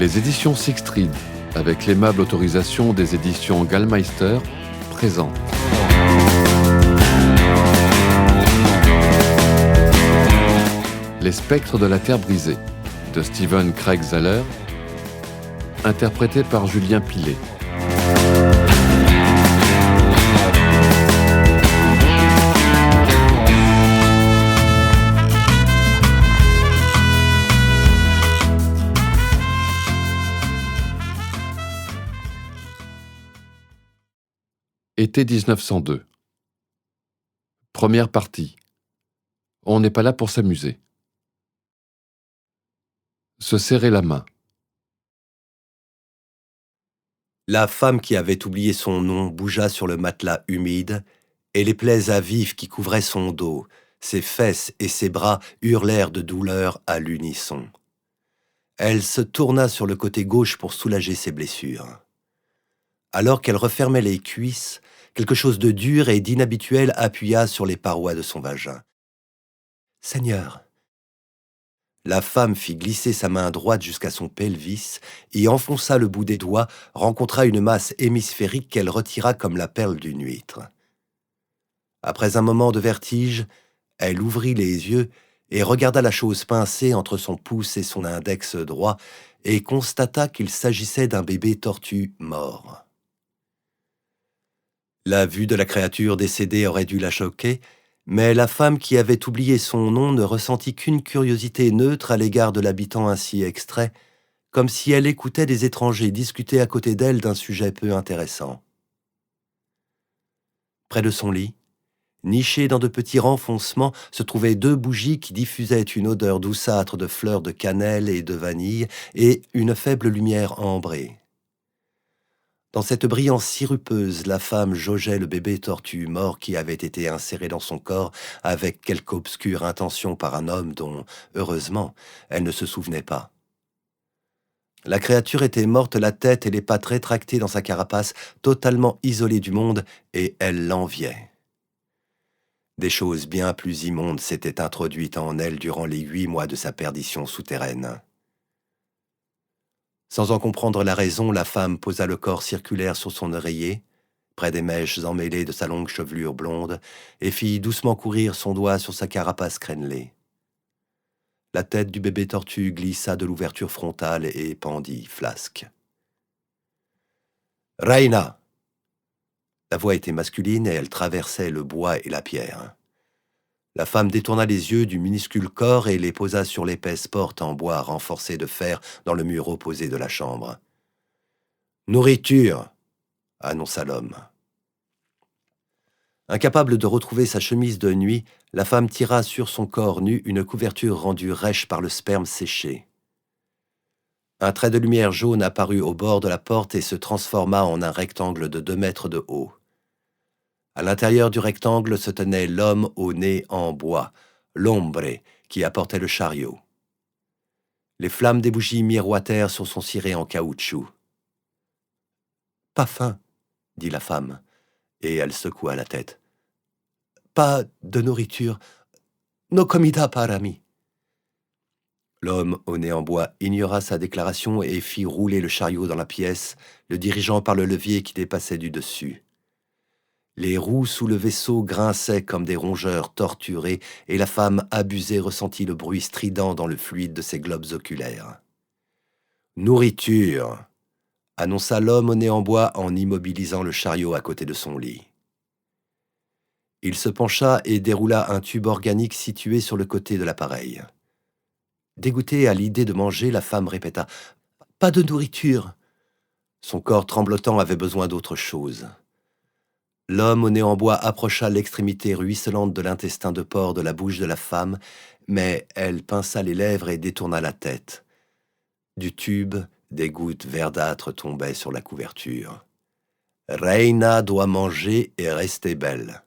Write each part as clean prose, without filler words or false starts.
Les éditions Sixtreed, avec l'aimable autorisation des éditions Gallmeister, présentent Les spectres de la Terre brisée, de Stephen Craig Zahler, interprété par Julien Pilet. Été 1902. Première partie. On n'est pas là pour s'amuser. Se serrer la main. La femme qui avait oublié son nom bougea sur le matelas humide, et les plaies à vif qui couvraient son dos, ses fesses et ses bras hurlèrent de douleur à l'unisson. Elle se tourna sur le côté gauche pour soulager ses blessures. Alors qu'elle refermait les cuisses, quelque chose de dur et d'inhabituel appuya sur les parois de son vagin. « Seigneur !» La femme fit glisser sa main droite jusqu'à son pelvis, y enfonça le bout des doigts, rencontra une masse hémisphérique qu'elle retira comme la perle d'une huître. Après un moment de vertige, elle ouvrit les yeux et regarda la chose pincée entre son pouce et son index droit et constata qu'il s'agissait d'un bébé tortue mort. La vue de la créature décédée aurait dû la choquer, mais la femme qui avait oublié son nom ne ressentit qu'une curiosité neutre à l'égard de l'habitant ainsi extrait, comme si elle écoutait des étrangers discuter à côté d'elle d'un sujet peu intéressant. Près de son lit, nichés dans de petits renfoncements, se trouvaient 2 bougies qui diffusaient une odeur douceâtre de fleurs de cannelle et de vanille et une faible lumière ambrée. Dans cette brillance sirupeuse, la femme jaugeait le bébé tortue mort qui avait été inséré dans son corps avec quelque obscure intention par un homme dont, heureusement, elle ne se souvenait pas. La créature était morte la tête et les pattes rétractées dans sa carapace, totalement isolée du monde, et elle l'enviait. Des choses bien plus immondes s'étaient introduites en elle durant les 8 mois de sa perdition souterraine. Sans en comprendre la raison, la femme posa le corps circulaire sur son oreiller, près des mèches emmêlées de sa longue chevelure blonde, et fit doucement courir son doigt sur sa carapace crénelée. La tête du bébé tortue glissa de l'ouverture frontale et pendit, flasque. « Reina !» La voix était masculine et elle traversait le bois et la pierre. La femme détourna les yeux du minuscule corps et les posa sur l'épaisse porte en bois renforcée de fer dans le mur opposé de la chambre. « Nourriture !» annonça l'homme. Incapable de retrouver sa chemise de nuit, la femme tira sur son corps nu une couverture rendue rêche par le sperme séché. Un trait de lumière jaune apparut au bord de la porte et se transforma en un rectangle de 2 mètres de haut. À l'intérieur du rectangle se tenait l'homme au nez en bois, l'ombre, qui apportait le chariot. Les flammes des bougies miroitèrent sur son ciré en caoutchouc. « Pas faim, » dit la femme, et elle secoua la tête. « Pas de nourriture, no comida para mí. » L'homme au nez en bois ignora sa déclaration et fit rouler le chariot dans la pièce, le dirigeant par le levier qui dépassait du dessus. Les roues sous le vaisseau grinçaient comme des rongeurs torturés et la femme abusée ressentit le bruit strident dans le fluide de ses globes oculaires. « Nourriture !» annonça l'homme au nez en bois en immobilisant le chariot à côté de son lit. Il se pencha et déroula un tube organique situé sur le côté de l'appareil. Dégoûtée à l'idée de manger, la femme répéta « Pas de nourriture !» Son corps tremblotant avait besoin d'autre chose. L'homme au nez en bois approcha l'extrémité ruisselante de l'intestin de porc de la bouche de la femme, mais elle pinça les lèvres et détourna la tête. Du tube, des gouttes verdâtres tombaient sur la couverture. « Reina doit manger et rester belle. »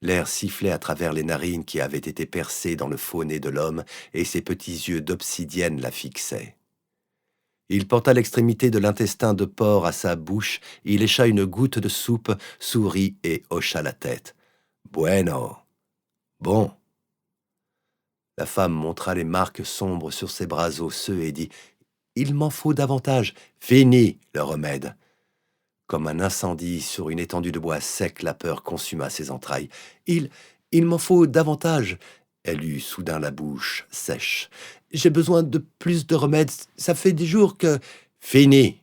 L'air sifflait à travers les narines qui avaient été percées dans le faux nez de l'homme et ses petits yeux d'obsidienne la fixaient. Il porta l'extrémité de l'intestin de porc à sa bouche, il lécha une goutte de soupe, sourit et hocha la tête. « Bueno. Bon. » La femme montra les marques sombres sur ses bras osseux et dit Il m'en faut davantage. Fini le remède. Comme un incendie sur une étendue de bois sec, la peur consuma ses entrailles. Il m'en faut davantage. Elle eut soudain la bouche sèche. J'ai besoin de plus de remèdes. Ça fait des jours que... Fini.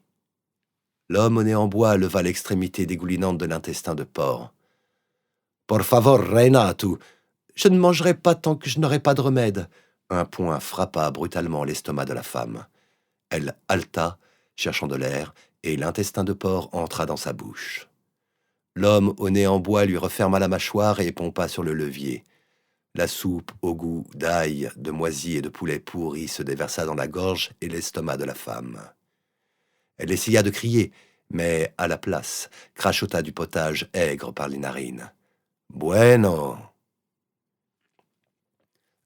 L'homme au nez en bois leva l'extrémité dégoulinante de l'intestin de porc. Por favor, reina, tu. Je ne mangerai pas tant que je n'aurai pas de remède. Un poing frappa brutalement l'estomac de la femme. Elle haleta, cherchant de l'air, et l'intestin de porc entra dans sa bouche. L'homme au nez en bois lui referma la mâchoire et pompa sur le levier. La soupe au goût d'ail, de moisi et de poulet pourri se déversa dans la gorge et l'estomac de la femme. Elle essaya de crier, mais à la place, crachota du potage aigre par les narines. « Bueno !»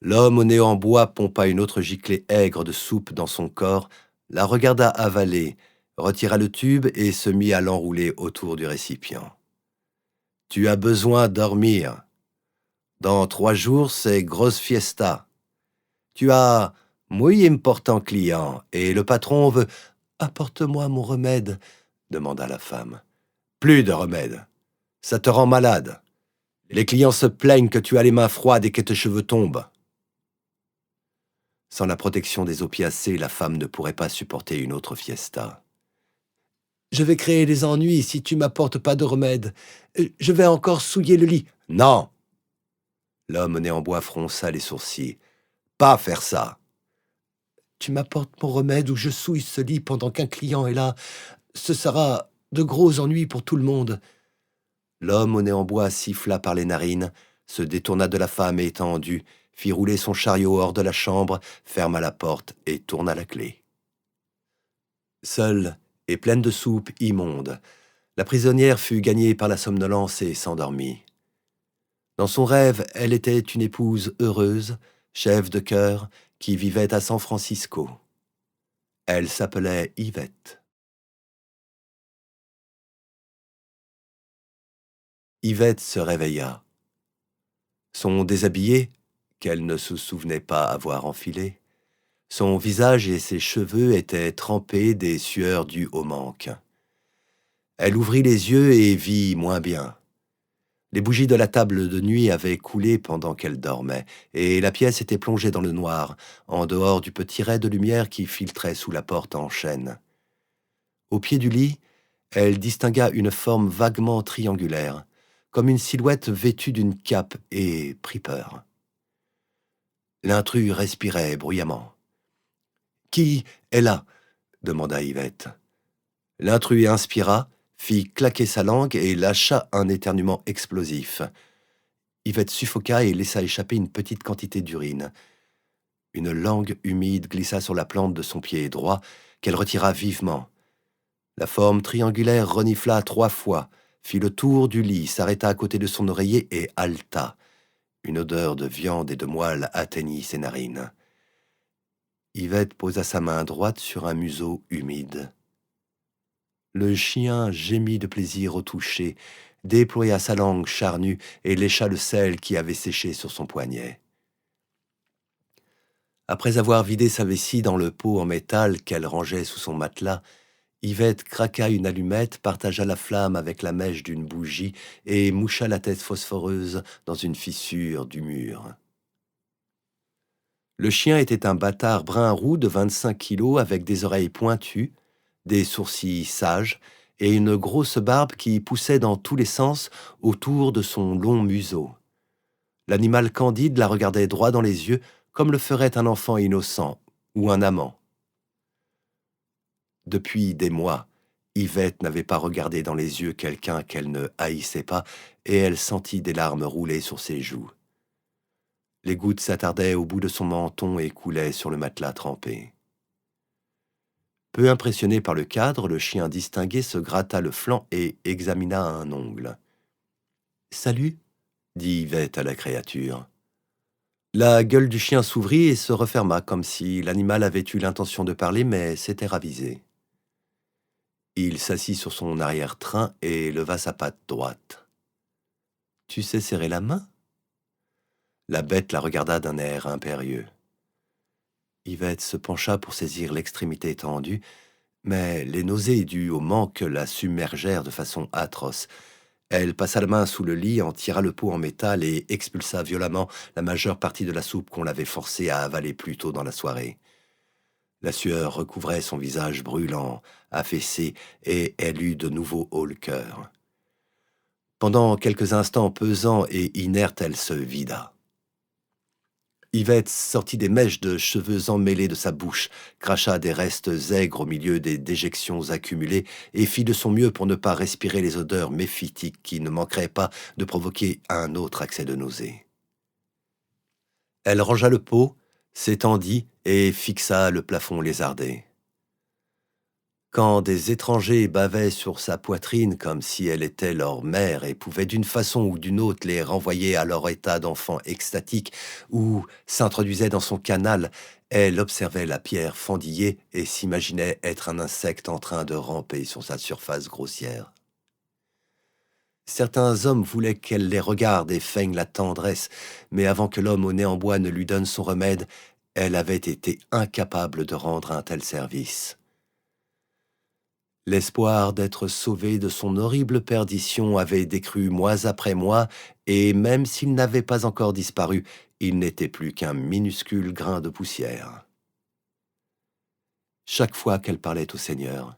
L'homme au nez en bois pompa une autre giclée aigre de soupe dans son corps, la regarda avaler, retira le tube et se mit à l'enrouler autour du récipient. « Tu as besoin de dormir. Dans 3 jours, c'est grosse fiesta. Tu as muy important client et le patron veut... »« Apporte-moi mon remède, » demanda la femme. « Plus de remède. Ça te rend malade. Les clients se plaignent que tu as les mains froides et que tes cheveux tombent. » Sans la protection des opiacés, la femme ne pourrait pas supporter une autre fiesta. « Je vais créer des ennuis si tu m'apportes pas de remède. Je vais encore souiller le lit. »« Non !» L'homme né en bois fronça les sourcils. « Pas faire ça !»« Tu m'apportes mon remède ou je souille ce lit pendant qu'un client est là. Ce sera de gros ennuis pour tout le monde. » L'homme au nez en bois siffla par les narines, se détourna de la femme étendue, fit rouler son chariot hors de la chambre, ferma la porte et tourna la clé. Seule et pleine de soupe immonde, la prisonnière fut gagnée par la somnolence et s'endormit. Dans son rêve, elle était une épouse heureuse, chef de cœur, qui vivait à San Francisco. Elle s'appelait Yvette. Yvette se réveilla. Son déshabillé, qu'elle ne se souvenait pas avoir enfilé, son visage et ses cheveux étaient trempés des sueurs dues au manque. Elle ouvrit les yeux et vit moins bien. Les bougies de la table de nuit avaient coulé pendant qu'elle dormait, et la pièce était plongée dans le noir, en dehors du petit ray de lumière qui filtrait sous la porte en chêne. Au pied du lit, elle distingua une forme vaguement triangulaire, comme une silhouette vêtue d'une cape, et prit peur. L'intrus respirait bruyamment. « Qui est là ?» demanda Yvette. L'intrus inspira, fit claquer sa langue et lâcha un éternuement explosif. Yvette suffoqua et laissa échapper une petite quantité d'urine. Une langue humide glissa sur la plante de son pied droit, qu'elle retira vivement. La forme triangulaire renifla 3 fois, fit le tour du lit, s'arrêta à côté de son oreiller et haleta. Une odeur de viande et de moelle atteignit ses narines. Yvette posa sa main droite sur un museau humide. Le chien gémit de plaisir au toucher, déploya sa langue charnue et lécha le sel qui avait séché sur son poignet. Après avoir vidé sa vessie dans le pot en métal qu'elle rangeait sous son matelas, Yvette craqua une allumette, partagea la flamme avec la mèche d'une bougie et moucha la tête phosphoreuse dans une fissure du mur. Le chien était un bâtard brun roux de 25 kilos avec des oreilles pointues, des sourcils sages et une grosse barbe qui poussait dans tous les sens autour de son long museau. L'animal candide la regardait droit dans les yeux comme le ferait un enfant innocent ou un amant. Depuis des mois, Yvette n'avait pas regardé dans les yeux quelqu'un qu'elle ne haïssait pas et elle sentit des larmes rouler sur ses joues. Les gouttes s'attardaient au bout de son menton et coulaient sur le matelas trempé. Peu impressionné par le cadre, le chien distingué se gratta le flanc et examina un ongle. « Salut !» dit Yvette à la créature. La gueule du chien s'ouvrit et se referma comme si l'animal avait eu l'intention de parler mais s'était ravisé. Il s'assit sur son arrière-train et leva sa patte droite. « Tu sais serrer la main ?» La bête la regarda d'un air impérieux. Yvette se pencha pour saisir l'extrémité tendue, mais les nausées dues au manque la submergèrent de façon atroce. Elle passa la main sous le lit, en tira le pot en métal et expulsa violemment la majeure partie de la soupe qu'on l'avait forcée à avaler plus tôt dans la soirée. La sueur recouvrait son visage brûlant, affaissé, et elle eut de nouveau haut le cœur. Pendant quelques instants pesants et inertes, elle se vida. Yvette sortit des mèches de cheveux emmêlés de sa bouche, cracha des restes aigres au milieu des déjections accumulées et fit de son mieux pour ne pas respirer les odeurs méphitiques qui ne manqueraient pas de provoquer un autre accès de nausée. Elle rangea le pot, s'étendit et fixa le plafond lézardé. Quand des étrangers bavaient sur sa poitrine comme si elle était leur mère et pouvaient d'une façon ou d'une autre les renvoyer à leur état d'enfant extatique ou s'introduisaient dans son canal, elle observait la pierre fendillée et s'imaginait être un insecte en train de ramper sur sa surface grossière. Certains hommes voulaient qu'elle les regarde et feigne la tendresse, mais avant que l'homme au nez en bois ne lui donne son remède, elle avait été incapable de rendre un tel service. L'espoir d'être sauvée de son horrible perdition avait décru mois après mois, et même s'il n'avait pas encore disparu, il n'était plus qu'un minuscule grain de poussière. Chaque fois qu'elle parlait au Seigneur,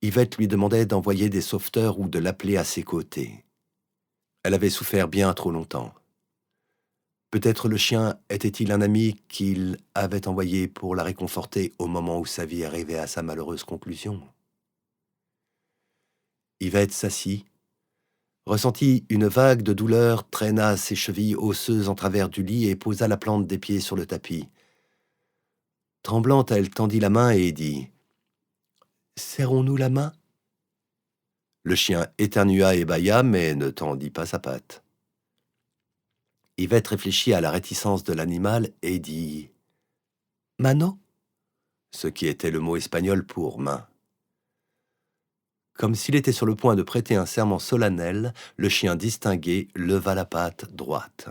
Yvette lui demandait d'envoyer des sauveteurs ou de l'appeler à ses côtés. Elle avait souffert bien trop longtemps. Peut-être le chien était-il un ami qu'il avait envoyé pour la réconforter au moment où sa vie arrivait à sa malheureuse conclusion. Yvette s'assit, ressentit une vague de douleur, traîna ses chevilles osseuses en travers du lit et posa la plante des pieds sur le tapis. Tremblante, elle tendit la main et dit « Serrons-nous la main ?» Le chien éternua et bâilla, mais ne tendit pas sa patte. Yvette réfléchit à la réticence de l'animal et dit « Mano ?» ce qui était le mot espagnol pour main. Comme s'il était sur le point de prêter un serment solennel, le chien distingué leva la patte droite.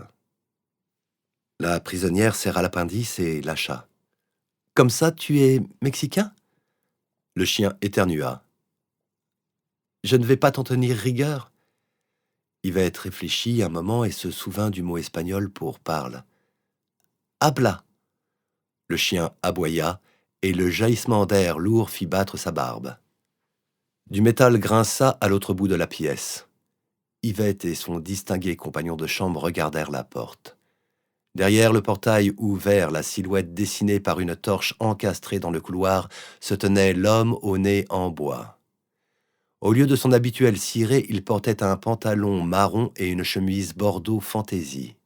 La prisonnière serra l'appendice et lâcha. « Comme ça, tu es mexicain ?» Le chien éternua. « Je ne vais pas t'en tenir rigueur. » Yvette réfléchit un moment et se souvint du mot espagnol pour parle. « Habla !» Le chien aboya et le jaillissement d'air lourd fit battre sa barbe. Du métal grinça à l'autre bout de la pièce. Yvette et son distingué compagnon de chambre regardèrent la porte. Derrière le portail ouvert, la silhouette dessinée par une torche encastrée dans le couloir, se tenait l'homme au nez en bois. Au lieu de son habituel ciré, il portait un pantalon marron et une chemise bordeaux fantaisie.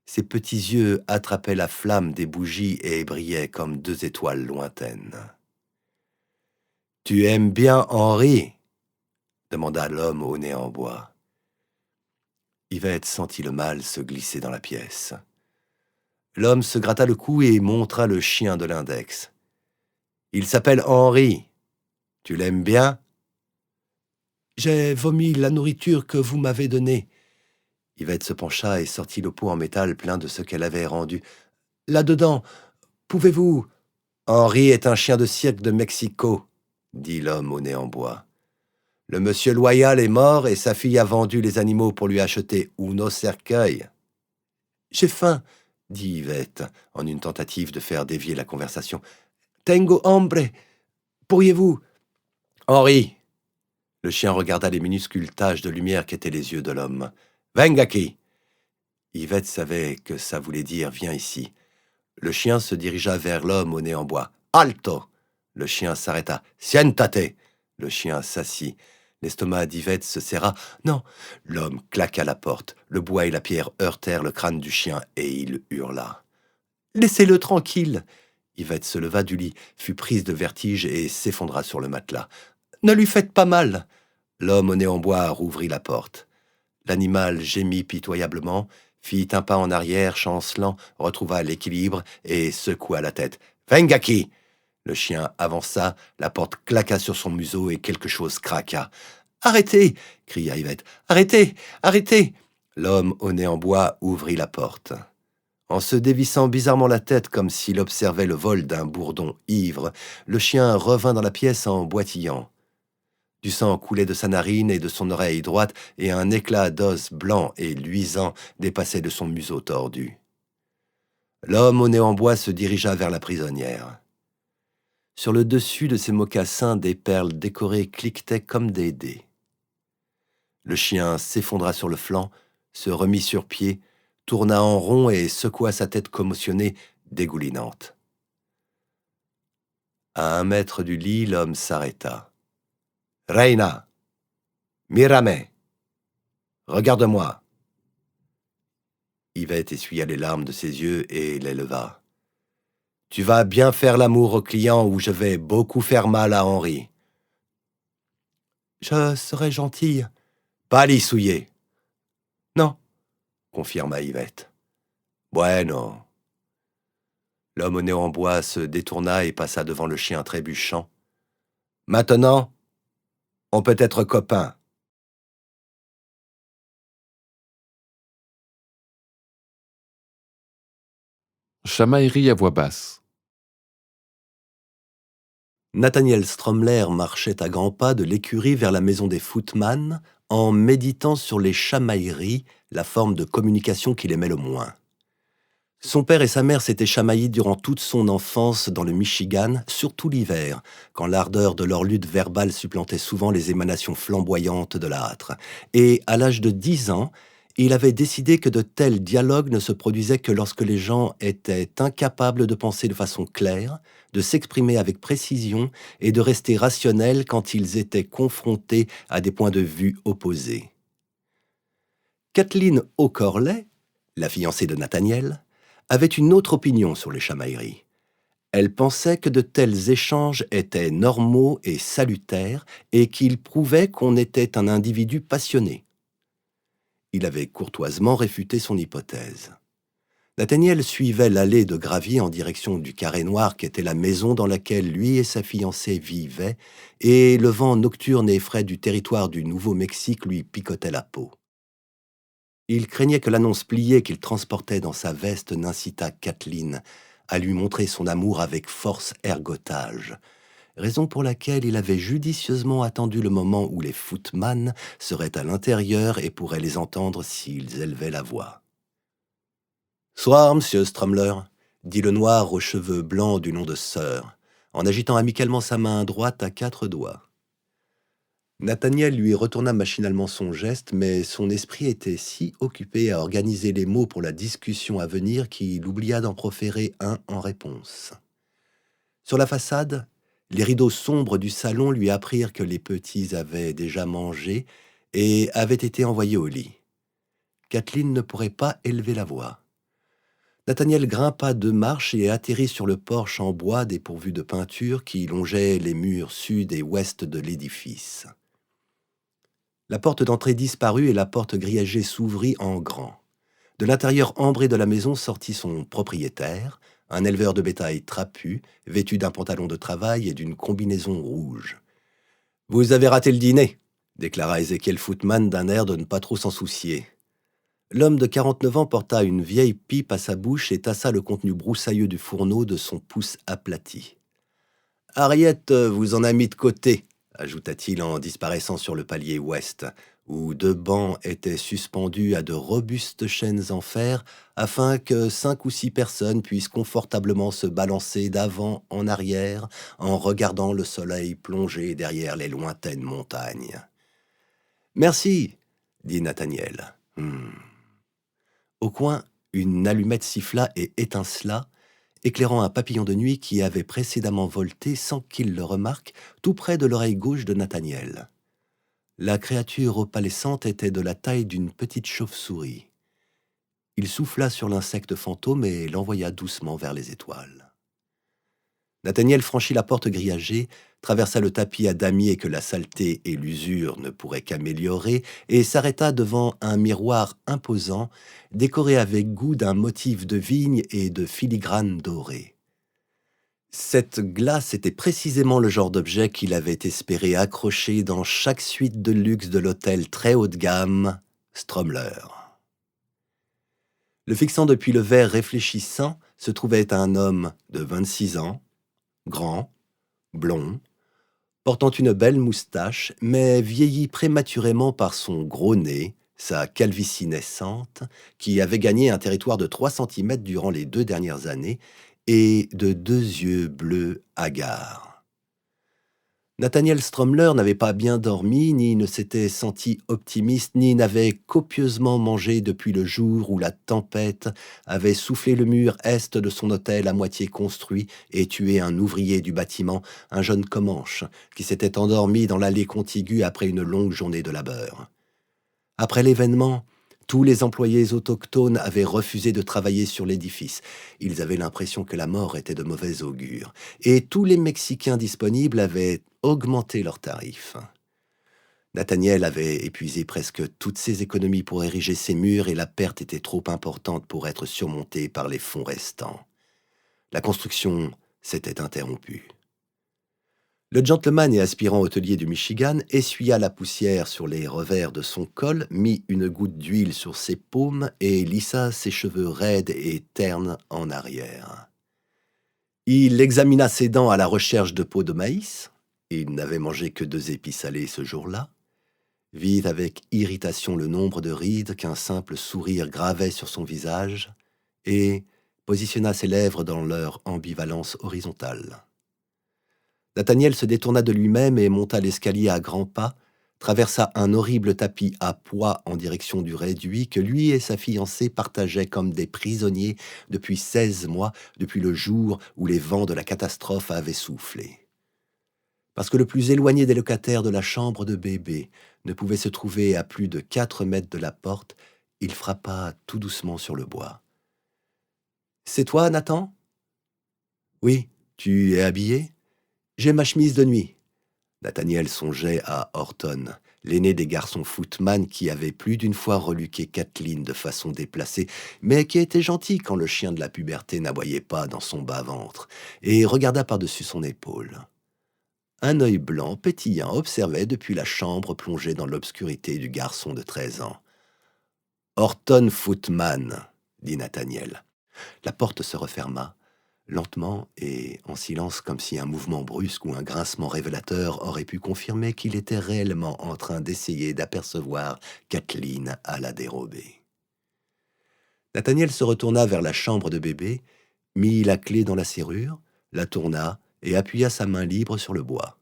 Ses petits yeux attrapaient la flamme des bougies et brillaient comme deux étoiles lointaines. « Tu aimes bien Henri ?» demanda l'homme au nez en bois. Yvette sentit le mal se glisser dans la pièce. L'homme se gratta le cou et montra le chien de l'index. « Il s'appelle Henri. Tu l'aimes bien ?»« J'ai vomi la nourriture que vous m'avez donnée. » Yvette se pencha et sortit le pot en métal plein de ce qu'elle avait rendu. « Là-dedans, pouvez-vous... »« Henri est un chien de cirque de Mexico, » dit l'homme au nez en bois. « Le monsieur loyal est mort et sa fille a vendu les animaux pour lui acheter uno cercueil. »« J'ai faim, » dit Yvette, en une tentative de faire dévier la conversation. « Tengo hambre. Pourriez-vous... »« Henri !» Le chien regarda les minuscules taches de lumière qu'étaient les yeux de l'homme. « Venga aquí !» Yvette savait que ça voulait dire « viens ici ». Le chien se dirigea vers l'homme au nez en bois. « Alto !» Le chien s'arrêta. « Siéntate !» Le chien s'assit. L'estomac d'Yvette se serra. « Non !» L'homme claqua la porte. Le bois et la pierre heurtèrent le crâne du chien et il hurla. « Laissez-le tranquille !» Yvette se leva du lit, fut prise de vertige et s'effondra sur le matelas. « Ne lui faites pas mal !» L'homme au nez en bois rouvrit la porte. L'animal gémit pitoyablement, fit un pas en arrière, chancelant, retrouva l'équilibre et secoua la tête. « Venga aquí !» Le chien avança, la porte claqua sur son museau et quelque chose craqua. « Arrêtez !» cria Yvette. « Arrêtez ! Arrêtez !» L'homme au nez en bois ouvrit la porte. En se dévissant bizarrement la tête comme s'il observait le vol d'un bourdon ivre, le chien revint dans la pièce en boitillant. Du sang coulait de sa narine et de son oreille droite, et un éclat d'os blanc et luisant dépassait de son museau tordu. L'homme au nez en bois se dirigea vers la prisonnière. Sur le dessus de ses mocassins, des perles décorées cliquetaient comme des dés. Le chien s'effondra sur le flanc, se remit sur pied, tourna en rond et secoua sa tête commotionnée, dégoulinante. À 1 mètre du lit, l'homme s'arrêta. « Reina, mírame, regarde-moi. » Yvette essuya les larmes de ses yeux et les leva. « Tu vas bien faire l'amour au client ou je vais beaucoup faire mal à Henri. »« Je serai gentille. »« Pas l'y souiller. »« Non, » confirma Yvette. « Bueno. » L'homme au nez en bois se détourna et passa devant le chien trébuchant. « Maintenant, on peut être copains. » Chamaillerie à voix basse. Nathaniel Stromler marchait à grands pas de l'écurie vers la maison des Footman en méditant sur les chamailleries, la forme de communication qu'il aimait le moins. Son père et sa mère s'étaient chamaillés durant toute son enfance dans le Michigan, surtout l'hiver, quand l'ardeur de leur lutte verbale supplantait souvent les émanations flamboyantes de l'âtre. Et à l'âge de 10 ans, il avait décidé que de tels dialogues ne se produisaient que lorsque les gens étaient incapables de penser de façon claire, de s'exprimer avec précision et de rester rationnels quand ils étaient confrontés à des points de vue opposés. Kathleen O'Corley, la fiancée de Nathaniel, avait une autre opinion sur les chamailleries. Elle pensait que de tels échanges étaient normaux et salutaires et qu'ils prouvaient qu'on était un individu passionné. Il avait courtoisement réfuté son hypothèse. Nathaniel suivait l'allée de gravier en direction du carré noir qu'était la maison dans laquelle lui et sa fiancée vivaient, et le vent nocturne et frais du territoire du Nouveau-Mexique lui picotait la peau. Il craignait que l'annonce pliée qu'il transportait dans sa veste n'incitât Kathleen à lui montrer son amour avec force ergotage, raison pour laquelle il avait judicieusement attendu le moment où les Footman seraient à l'intérieur et pourraient les entendre s'ils élevaient la voix. « Soir, monsieur Stromler, » dit le noir aux cheveux blancs du nom de Sir, en agitant amicalement sa main droite à 4 doigts. Nathaniel lui retourna machinalement son geste, mais son esprit était si occupé à organiser les mots pour la discussion à venir qu'il oublia d'en proférer un en réponse. Sur la façade, les rideaux sombres du salon lui apprirent que les petits avaient déjà mangé et avaient été envoyés au lit. Kathleen ne pourrait pas élever la voix. Nathaniel grimpa 2 marches et atterrit sur le porche en bois dépourvu de peinture qui longeait les murs sud et ouest de l'édifice. La porte d'entrée disparut et la porte grillagée s'ouvrit en grand. De l'intérieur ambré de la maison sortit son propriétaire, un éleveur de bétail trapu, vêtu d'un pantalon de travail et d'une combinaison rouge. « Vous avez raté le dîner », déclara Ezekiel Footman d'un air de ne pas trop s'en soucier. L'homme de 49 ans porta une vieille pipe à sa bouche et tassa le contenu broussailleux du fourneau de son pouce aplati. « Harriet vous en a mis de côté », ajouta-t-il en disparaissant sur le palier ouest, où 2 bancs étaient suspendus à de robustes chaînes en fer afin que 5 ou 6 personnes puissent confortablement se balancer d'avant en arrière en regardant le soleil plonger derrière les lointaines montagnes. « Merci, » dit Nathaniel. Au coin, une allumette siffla et étincela, éclairant un papillon de nuit qui avait précédemment volté, sans qu'il le remarque, tout près de l'oreille gauche de Nathaniel. La créature opalescente était de la taille d'une petite chauve-souris. Il souffla sur l'insecte fantôme et l'envoya doucement vers les étoiles. Nathaniel franchit la porte grillagée, traversa le tapis à damier que la saleté et l'usure ne pourraient qu'améliorer et s'arrêta devant un miroir imposant, décoré avec goût d'un motif de vigne et de filigrane dorée. Cette glace était précisément le genre d'objet qu'il avait espéré accrocher dans chaque suite de luxe de l'hôtel très haut de gamme, Stromler. Le fixant depuis le verre réfléchissant se trouvait un homme de 26 ans, grand, blond, portant une belle moustache, mais vieilli prématurément par son gros nez, sa calvitie naissante, qui avait gagné un territoire de 3 centimètres durant les 2 dernières années, et de 2 yeux bleus hagards. Nathaniel Stromler n'avait pas bien dormi, ni ne s'était senti optimiste, ni n'avait copieusement mangé depuis le jour où la tempête avait soufflé le mur est de son hôtel à moitié construit et tué un ouvrier du bâtiment, un jeune Comanche, qui s'était endormi dans l'allée contiguë après une longue journée de labeur. Après l'événement, tous les employés autochtones avaient refusé de travailler sur l'édifice. Ils avaient l'impression que la mort était de mauvais augure. Et tous les Mexicains disponibles avaient augmenté leurs tarifs. Nathaniel avait épuisé presque toutes ses économies pour ériger ses murs et la perte était trop importante pour être surmontée par les fonds restants. La construction s'était interrompue. Le gentleman et aspirant hôtelier du Michigan essuya la poussière sur les revers de son col, mit une goutte d'huile sur ses paumes et lissa ses cheveux raides et ternes en arrière. Il examina ses dents à la recherche de peaux de maïs. Il n'avait mangé que 2 épis salés ce jour-là. Vit avec irritation le nombre de rides qu'un simple sourire gravait sur son visage et positionna ses lèvres dans leur ambivalence horizontale. Nathaniel se détourna de lui-même et monta l'escalier à grands pas, traversa un horrible tapis à pois en direction du réduit que lui et sa fiancée partageaient comme des prisonniers depuis 16 mois, depuis le jour où les vents de la catastrophe avaient soufflé. Parce que le plus éloigné des locataires de la chambre de bébé ne pouvait se trouver à plus de 4 mètres de la porte, il frappa tout doucement sur le bois. « C'est toi, Nathan ? » ?»« Oui, tu es habillé ? » ?»« J'ai ma chemise de nuit. » Nathaniel songeait à Horton, l'aîné des garçons footman qui avait plus d'une fois reluqué Kathleen de façon déplacée, mais qui était gentil quand le chien de la puberté n'aboyait pas dans son bas-ventre, et regarda par-dessus son épaule. Un œil blanc pétillant observait depuis la chambre plongée dans l'obscurité du garçon de 13 ans. « Horton Footman, » dit Nathaniel. La porte se referma, lentement et en silence, comme si un mouvement brusque ou un grincement révélateur aurait pu confirmer qu'il était réellement en train d'essayer d'apercevoir Kathleen à la dérobée. Nathaniel se retourna vers la chambre de bébé, mit la clé dans la serrure, la tourna et appuya sa main libre sur le bois.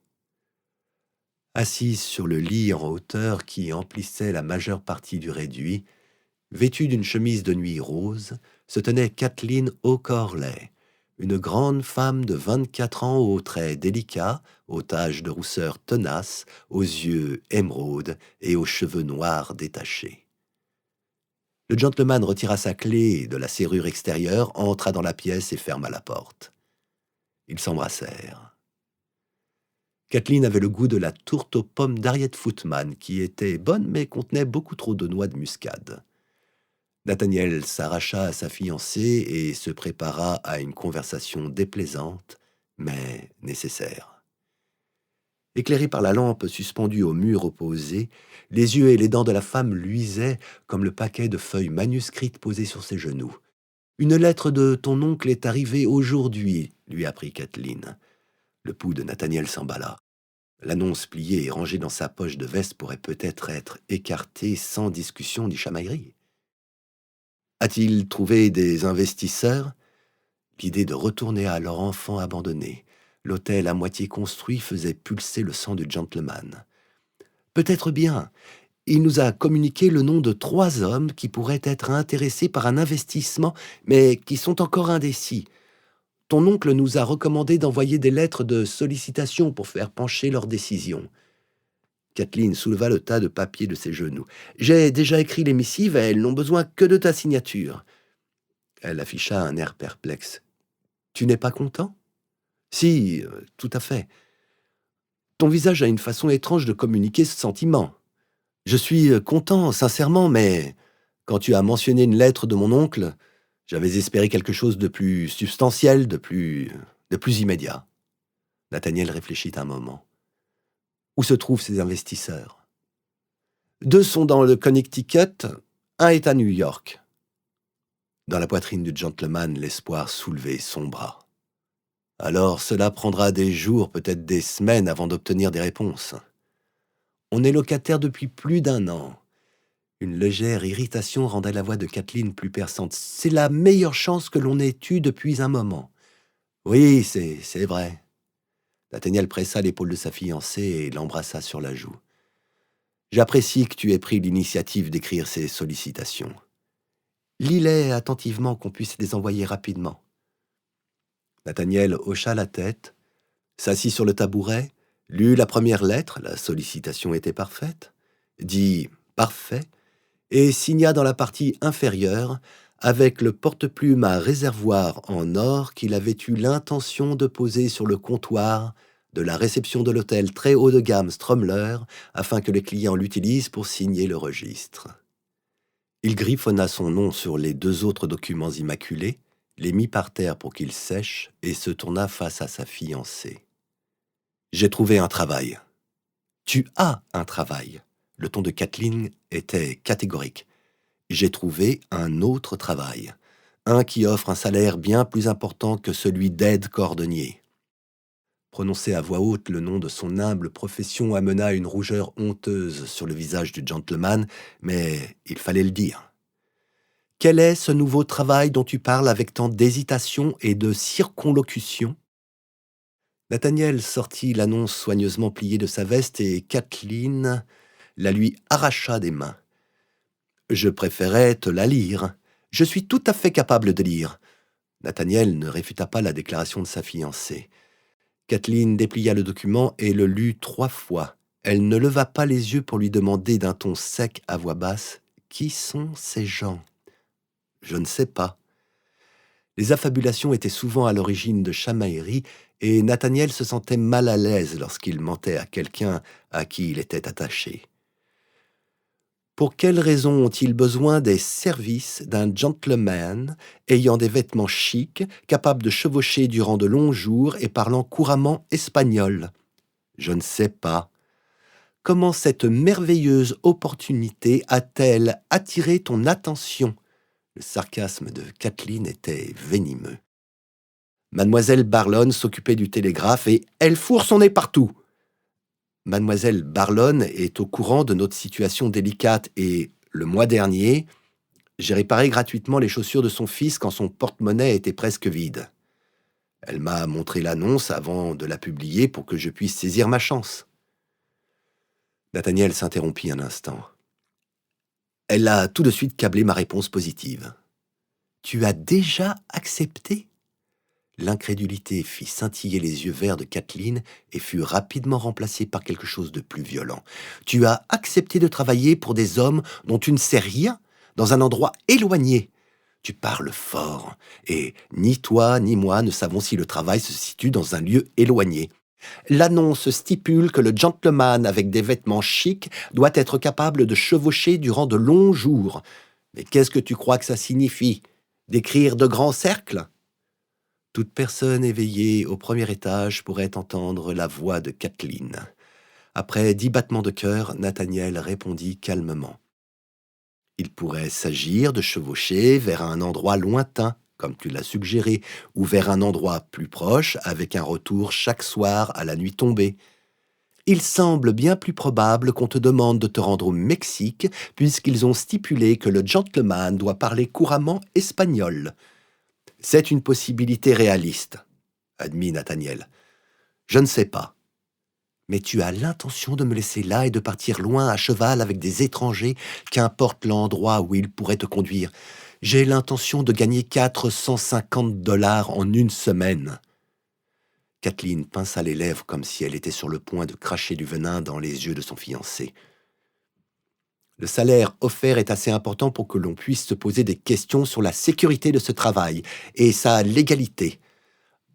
Assise sur le lit en hauteur qui emplissait la majeure partie du réduit, vêtue d'une chemise de nuit rose, se tenait Kathleen O'Corley, une grande femme de 24 ans aux traits délicats, aux taches de rousseur tenaces, aux yeux émeraudes et aux cheveux noirs détachés. Le gentleman retira sa clé de la serrure extérieure, entra dans la pièce et ferma la porte. Ils s'embrassèrent. Kathleen avait le goût de la tourte aux pommes d'Harriet Footman, qui était bonne mais contenait beaucoup trop de noix de muscade. Nathaniel s'arracha à sa fiancée et se prépara à une conversation déplaisante, mais nécessaire. Éclairé par la lampe suspendue au mur opposé, les yeux et les dents de la femme luisaient comme le paquet de feuilles manuscrites posées sur ses genoux. « Une lettre de ton oncle est arrivée aujourd'hui, » lui apprit Kathleen. Le pouls de Nathaniel s'emballa. L'annonce pliée et rangée dans sa poche de veste pourrait peut-être être écartée sans discussion ni chamaillerie. A-t-il trouvé des investisseurs ? L'idée de retourner à leur enfant abandonné, l'hôtel à moitié construit, faisait pulser le sang du gentleman. Peut-être bien. Il nous a communiqué le nom de 3 hommes qui pourraient être intéressés par un investissement, mais qui sont encore indécis. Ton oncle nous a recommandé d'envoyer des lettres de sollicitation pour faire pencher leur décision. Kathleen souleva le tas de papier de ses genoux. « J'ai déjà écrit les missives et elles n'ont besoin que de ta signature. » Elle afficha un air perplexe. « Tu n'es pas content ? » ?»« Si, tout à fait. Ton visage a une façon étrange de communiquer ce sentiment. Je suis content, sincèrement, mais quand tu as mentionné une lettre de mon oncle, j'avais espéré quelque chose de plus substantiel, de plus immédiat. » Nathaniel réfléchit un moment. Où se trouvent ces investisseurs ? 2 sont dans le Connecticut, un est à New York. Dans la poitrine du gentleman, l'espoir soulevait son bras. Alors cela prendra des jours, peut-être des semaines avant d'obtenir des réponses. On est locataire depuis plus d'1 an. Une légère irritation rendait la voix de Kathleen plus perçante. C'est la meilleure chance que l'on ait eue depuis un moment. Oui, c'est vrai. Nathaniel pressa l'épaule de sa fiancée et l'embrassa sur la joue. J'apprécie que tu aies pris l'initiative d'écrire ces sollicitations. Lis-les attentivement qu'on puisse les envoyer rapidement. Nathaniel hocha la tête, s'assit sur le tabouret, lut la première lettre, la sollicitation était parfaite, dit « parfait » et signa dans la partie inférieure avec le porte-plume à réservoir en or qu'il avait eu l'intention de poser sur le comptoir de la réception de l'hôtel très haut de gamme Stromler afin que les clients l'utilisent pour signer le registre. Il griffonna son nom sur les 2 autres documents immaculés, les mit par terre pour qu'ils sèchent et se tourna face à sa fiancée. « J'ai trouvé un travail. »« Tu as un travail. » Le ton de Kathleen était catégorique. « J'ai trouvé un autre travail. Un qui offre un salaire bien plus important que celui d'aide cordonnier. » Prononcer à voix haute le nom de son humble profession amena une rougeur honteuse sur le visage du gentleman, mais il fallait le dire. « Quel est ce nouveau travail dont tu parles avec tant d'hésitation et de circonlocution ?» Nathaniel sortit l'annonce soigneusement pliée de sa veste et Kathleen la lui arracha des mains. « Je préférais te la lire. Je suis tout à fait capable de lire. » Nathaniel ne réfuta pas la déclaration de sa fiancée. Kathleen déplia le document et le lut 3 fois. Elle ne leva pas les yeux pour lui demander d'un ton sec à voix basse « Qui sont ces gens ?»« Je ne sais pas. » Les affabulations étaient souvent à l'origine de chamailleries et Nathaniel se sentait mal à l'aise lorsqu'il mentait à quelqu'un à qui il était attaché. Pour quelles raisons ont-ils besoin des services d'un gentleman ayant des vêtements chics, capable de chevaucher durant de longs jours et parlant couramment espagnol? Je ne sais pas. Comment cette merveilleuse opportunité a-t-elle attiré ton attention? Le sarcasme de Kathleen était venimeux. Mademoiselle Barlon s'occupait du télégraphe et elle fourre son nez partout. Mademoiselle Barlon est au courant de notre situation délicate et, le mois dernier, j'ai réparé gratuitement les chaussures de son fils quand son porte-monnaie était presque vide. Elle m'a montré l'annonce avant de la publier pour que je puisse saisir ma chance. Nathaniel s'interrompit un instant. Elle a tout de suite câblé ma réponse positive. « Tu as déjà accepté ?» L'incrédulité fit scintiller les yeux verts de Kathleen et fut rapidement remplacée par quelque chose de plus violent. « Tu as accepté de travailler pour des hommes dont tu ne sais rien, dans un endroit éloigné. Tu parles fort, et ni toi ni moi ne savons si le travail se situe dans un lieu éloigné. L'annonce stipule que le gentleman avec des vêtements chics doit être capable de chevaucher durant de longs jours. Mais qu'est-ce que tu crois que ça signifie? D'écrire de grands cercles ?» Toute personne éveillée au premier étage pourrait entendre la voix de Kathleen. Après 10 battements de cœur, Nathaniel répondit calmement. Il pourrait s'agir de chevaucher vers un endroit lointain, comme tu l'as suggéré, ou vers un endroit plus proche, avec un retour chaque soir à la nuit tombée. Il semble bien plus probable qu'on te demande de te rendre au Mexique, puisqu'ils ont stipulé que le gentleman doit parler couramment espagnol. C'est une possibilité réaliste, admit Nathaniel. Je ne sais pas. Mais tu as l'intention de me laisser là et de partir loin à cheval avec des étrangers, qu'importe l'endroit où ils pourraient te conduire. J'ai l'intention de gagner $450 en 1 semaine. Kathleen pinça les lèvres comme si elle était sur le point de cracher du venin dans les yeux de son fiancé. Le salaire offert est assez important pour que l'on puisse se poser des questions sur la sécurité de ce travail et sa légalité.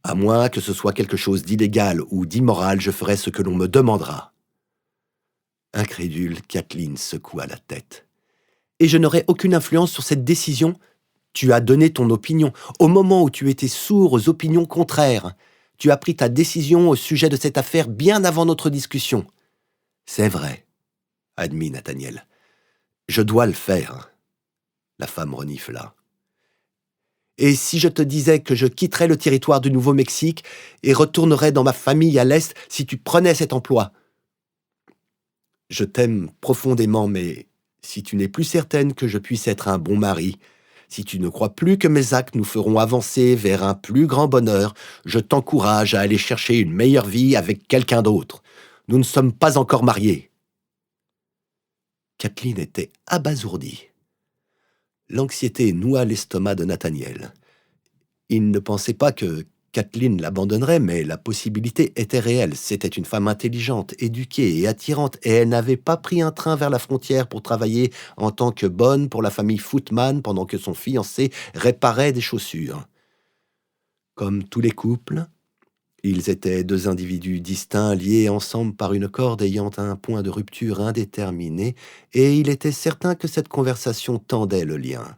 À moins que ce soit quelque chose d'illégal ou d'immoral, je ferai ce que l'on me demandera. Incrédule, Kathleen secoua la tête. Et je n'aurai aucune influence sur cette décision? Tu as donné ton opinion. Au moment où tu étais sourd aux opinions contraires, tu as pris ta décision au sujet de cette affaire bien avant notre discussion. C'est vrai, admit Nathaniel. Je dois le faire. La femme renifla. Et si je te disais que je quitterais le territoire du Nouveau-Mexique et retournerais dans ma famille à l'Est si tu prenais cet emploi? Je t'aime profondément, mais si tu n'es plus certaine que je puisse être un bon mari, si tu ne crois plus que mes actes nous feront avancer vers un plus grand bonheur, je t'encourage à aller chercher une meilleure vie avec quelqu'un d'autre. Nous ne sommes pas encore mariés. Kathleen était abasourdie. L'anxiété noua l'estomac de Nathaniel. Il ne pensait pas que Kathleen l'abandonnerait, mais la possibilité était réelle. C'était une femme intelligente, éduquée et attirante, et elle n'avait pas pris un train vers la frontière pour travailler en tant que bonne pour la famille Footman pendant que son fiancé réparait des chaussures. Comme tous les couples, ils étaient deux individus distincts liés ensemble par une corde ayant un point de rupture indéterminé, et il était certain que cette conversation tendait le lien.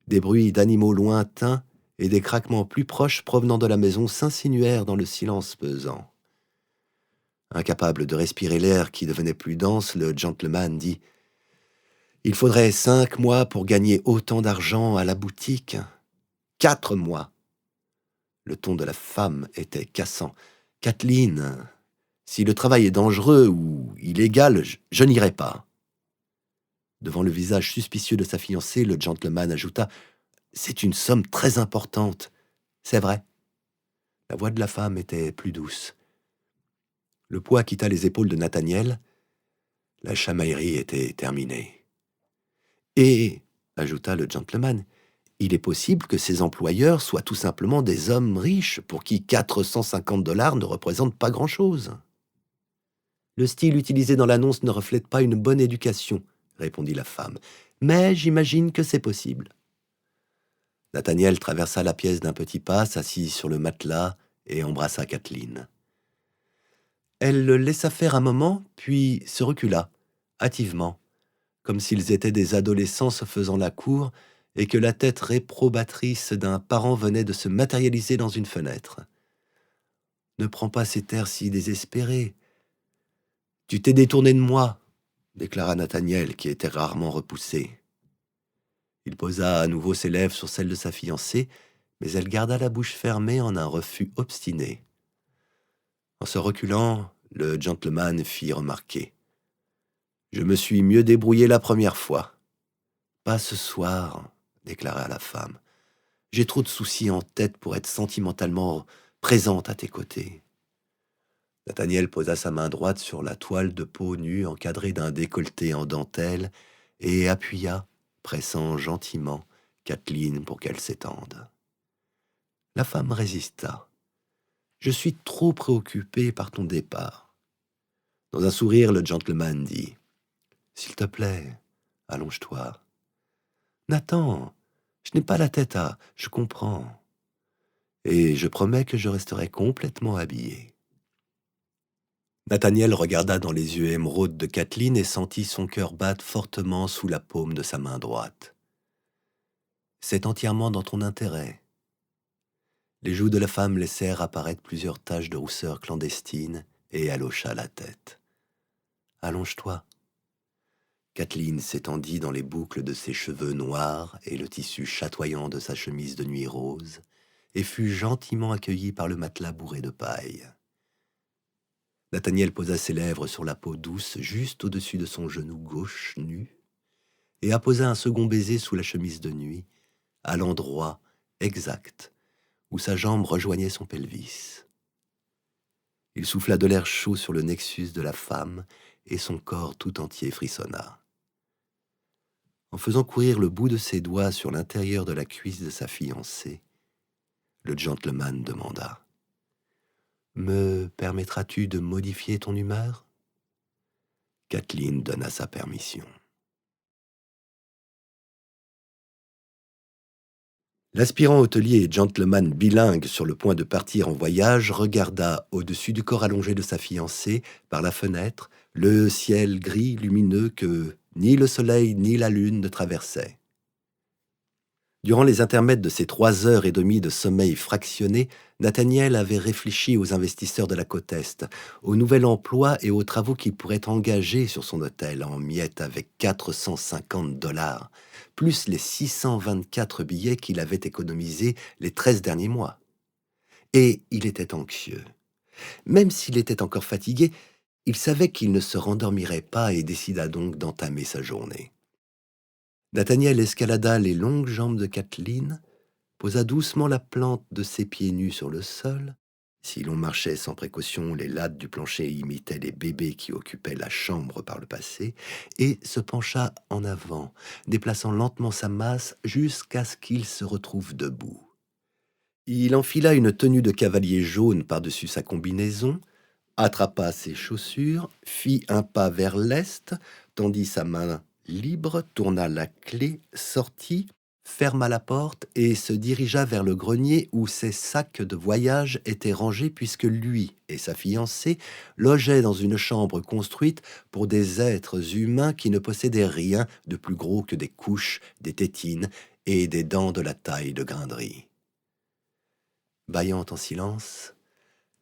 Des bruits d'animaux lointains et des craquements plus proches provenant de la maison s'insinuèrent dans le silence pesant. Incapable de respirer l'air qui devenait plus dense, le gentleman dit « Il faudrait 5 mois pour gagner autant d'argent à la boutique. 4 mois. » Le ton de la femme était cassant. « Kathleen, si le travail est dangereux ou illégal, je n'irai pas. » Devant le visage suspicieux de sa fiancée, le gentleman ajouta « C'est une somme très importante. » « C'est vrai. » La voix de la femme était plus douce. Le poids quitta les épaules de Nathaniel. La chamaillerie était terminée. « Et, » ajouta le gentleman, « il est possible que ces employeurs soient tout simplement des hommes riches pour qui $450 ne représentent pas grand-chose. » « Le style utilisé dans l'annonce ne reflète pas une bonne éducation, » répondit la femme, « mais j'imagine que c'est possible. » Nathaniel traversa la pièce d'un petit pas, s'assit sur le matelas et embrassa Kathleen. Elle le laissa faire un moment, puis se recula, hâtivement, comme s'ils étaient des adolescents se faisant la cour et que la tête réprobatrice d'un parent venait de se matérialiser dans une fenêtre. « Ne prends pas cet air si désespéré. Tu t'es détourné de moi, » déclara Nathaniel, qui était rarement repoussé. Il posa à nouveau ses lèvres sur celles de sa fiancée, mais elle garda la bouche fermée en un refus obstiné. En se reculant, le gentleman fit remarquer « Je me suis mieux débrouillé la première fois. »« Pas ce soir, » déclara la femme. « J'ai trop de soucis en tête pour être sentimentalement présente à tes côtés. » Nathaniel posa sa main droite sur la toile de peau nue encadrée d'un décolleté en dentelle et appuya, pressant gentiment Kathleen pour qu'elle s'étende. La femme résista. « Je suis trop préoccupé par ton départ. » Dans un sourire, le gentleman dit « S'il te plaît, allonge-toi. »« Nathan, je n'ai pas la tête à... Je comprends. Et je promets que je resterai complètement habillé. » Nathaniel regarda dans les yeux émeraudes de Kathleen et sentit son cœur battre fortement sous la paume de sa main droite. « C'est entièrement dans ton intérêt. » Les joues de la femme laissèrent apparaître plusieurs taches de rousseur clandestine et elle hocha la tête. « Allonge-toi. » Kathleen s'étendit dans les boucles de ses cheveux noirs et le tissu chatoyant de sa chemise de nuit rose et fut gentiment accueillie par le matelas bourré de paille. Nathaniel posa ses lèvres sur la peau douce juste au-dessus de son genou gauche nu et apposa un second baiser sous la chemise de nuit, à l'endroit exact où sa jambe rejoignait son pelvis. Il souffla de l'air chaud sur le nexus de la femme et son corps tout entier frissonna. En faisant courir le bout de ses doigts sur l'intérieur de la cuisse de sa fiancée, le gentleman demanda « Me permettras-tu de modifier ton humeur ?» Kathleen donna sa permission. L'aspirant hôtelier et gentleman bilingue sur le point de partir en voyage regarda au-dessus du corps allongé de sa fiancée, par la fenêtre, le ciel gris lumineux que ni le soleil ni la lune ne traversaient. Durant les intermèdes de ces 3 heures et demie de sommeil fractionné, Nathaniel avait réfléchi aux investisseurs de la côte Est, au nouvel emploi et aux travaux qu'il pourrait engager sur son hôtel en miettes avec 450 $, plus les 624 billets qu'il avait économisés les 13 derniers mois. Et il était anxieux. Même s'il était encore fatigué, il savait qu'il ne se rendormirait pas et décida donc d'entamer sa journée. Nathaniel escalada les longues jambes de Kathleen, posa doucement la plante de ses pieds nus sur le sol. Si l'on marchait sans précaution, les lattes du plancher imitaient les bébés qui occupaient la chambre par le passé, et se pencha en avant, déplaçant lentement sa masse jusqu'à ce qu'il se retrouve debout. Il enfila une tenue de cavalier jaune par-dessus sa combinaison, attrapa ses chaussures, fit un pas vers l'est, tendit sa main libre, tourna la clé, sortit, ferma la porte et se dirigea vers le grenier où ses sacs de voyage étaient rangés puisque lui et sa fiancée logeaient dans une chambre construite pour des êtres humains qui ne possédaient rien de plus gros que des couches, des tétines et des dents de la taille de Grindry. Bâillant en silence,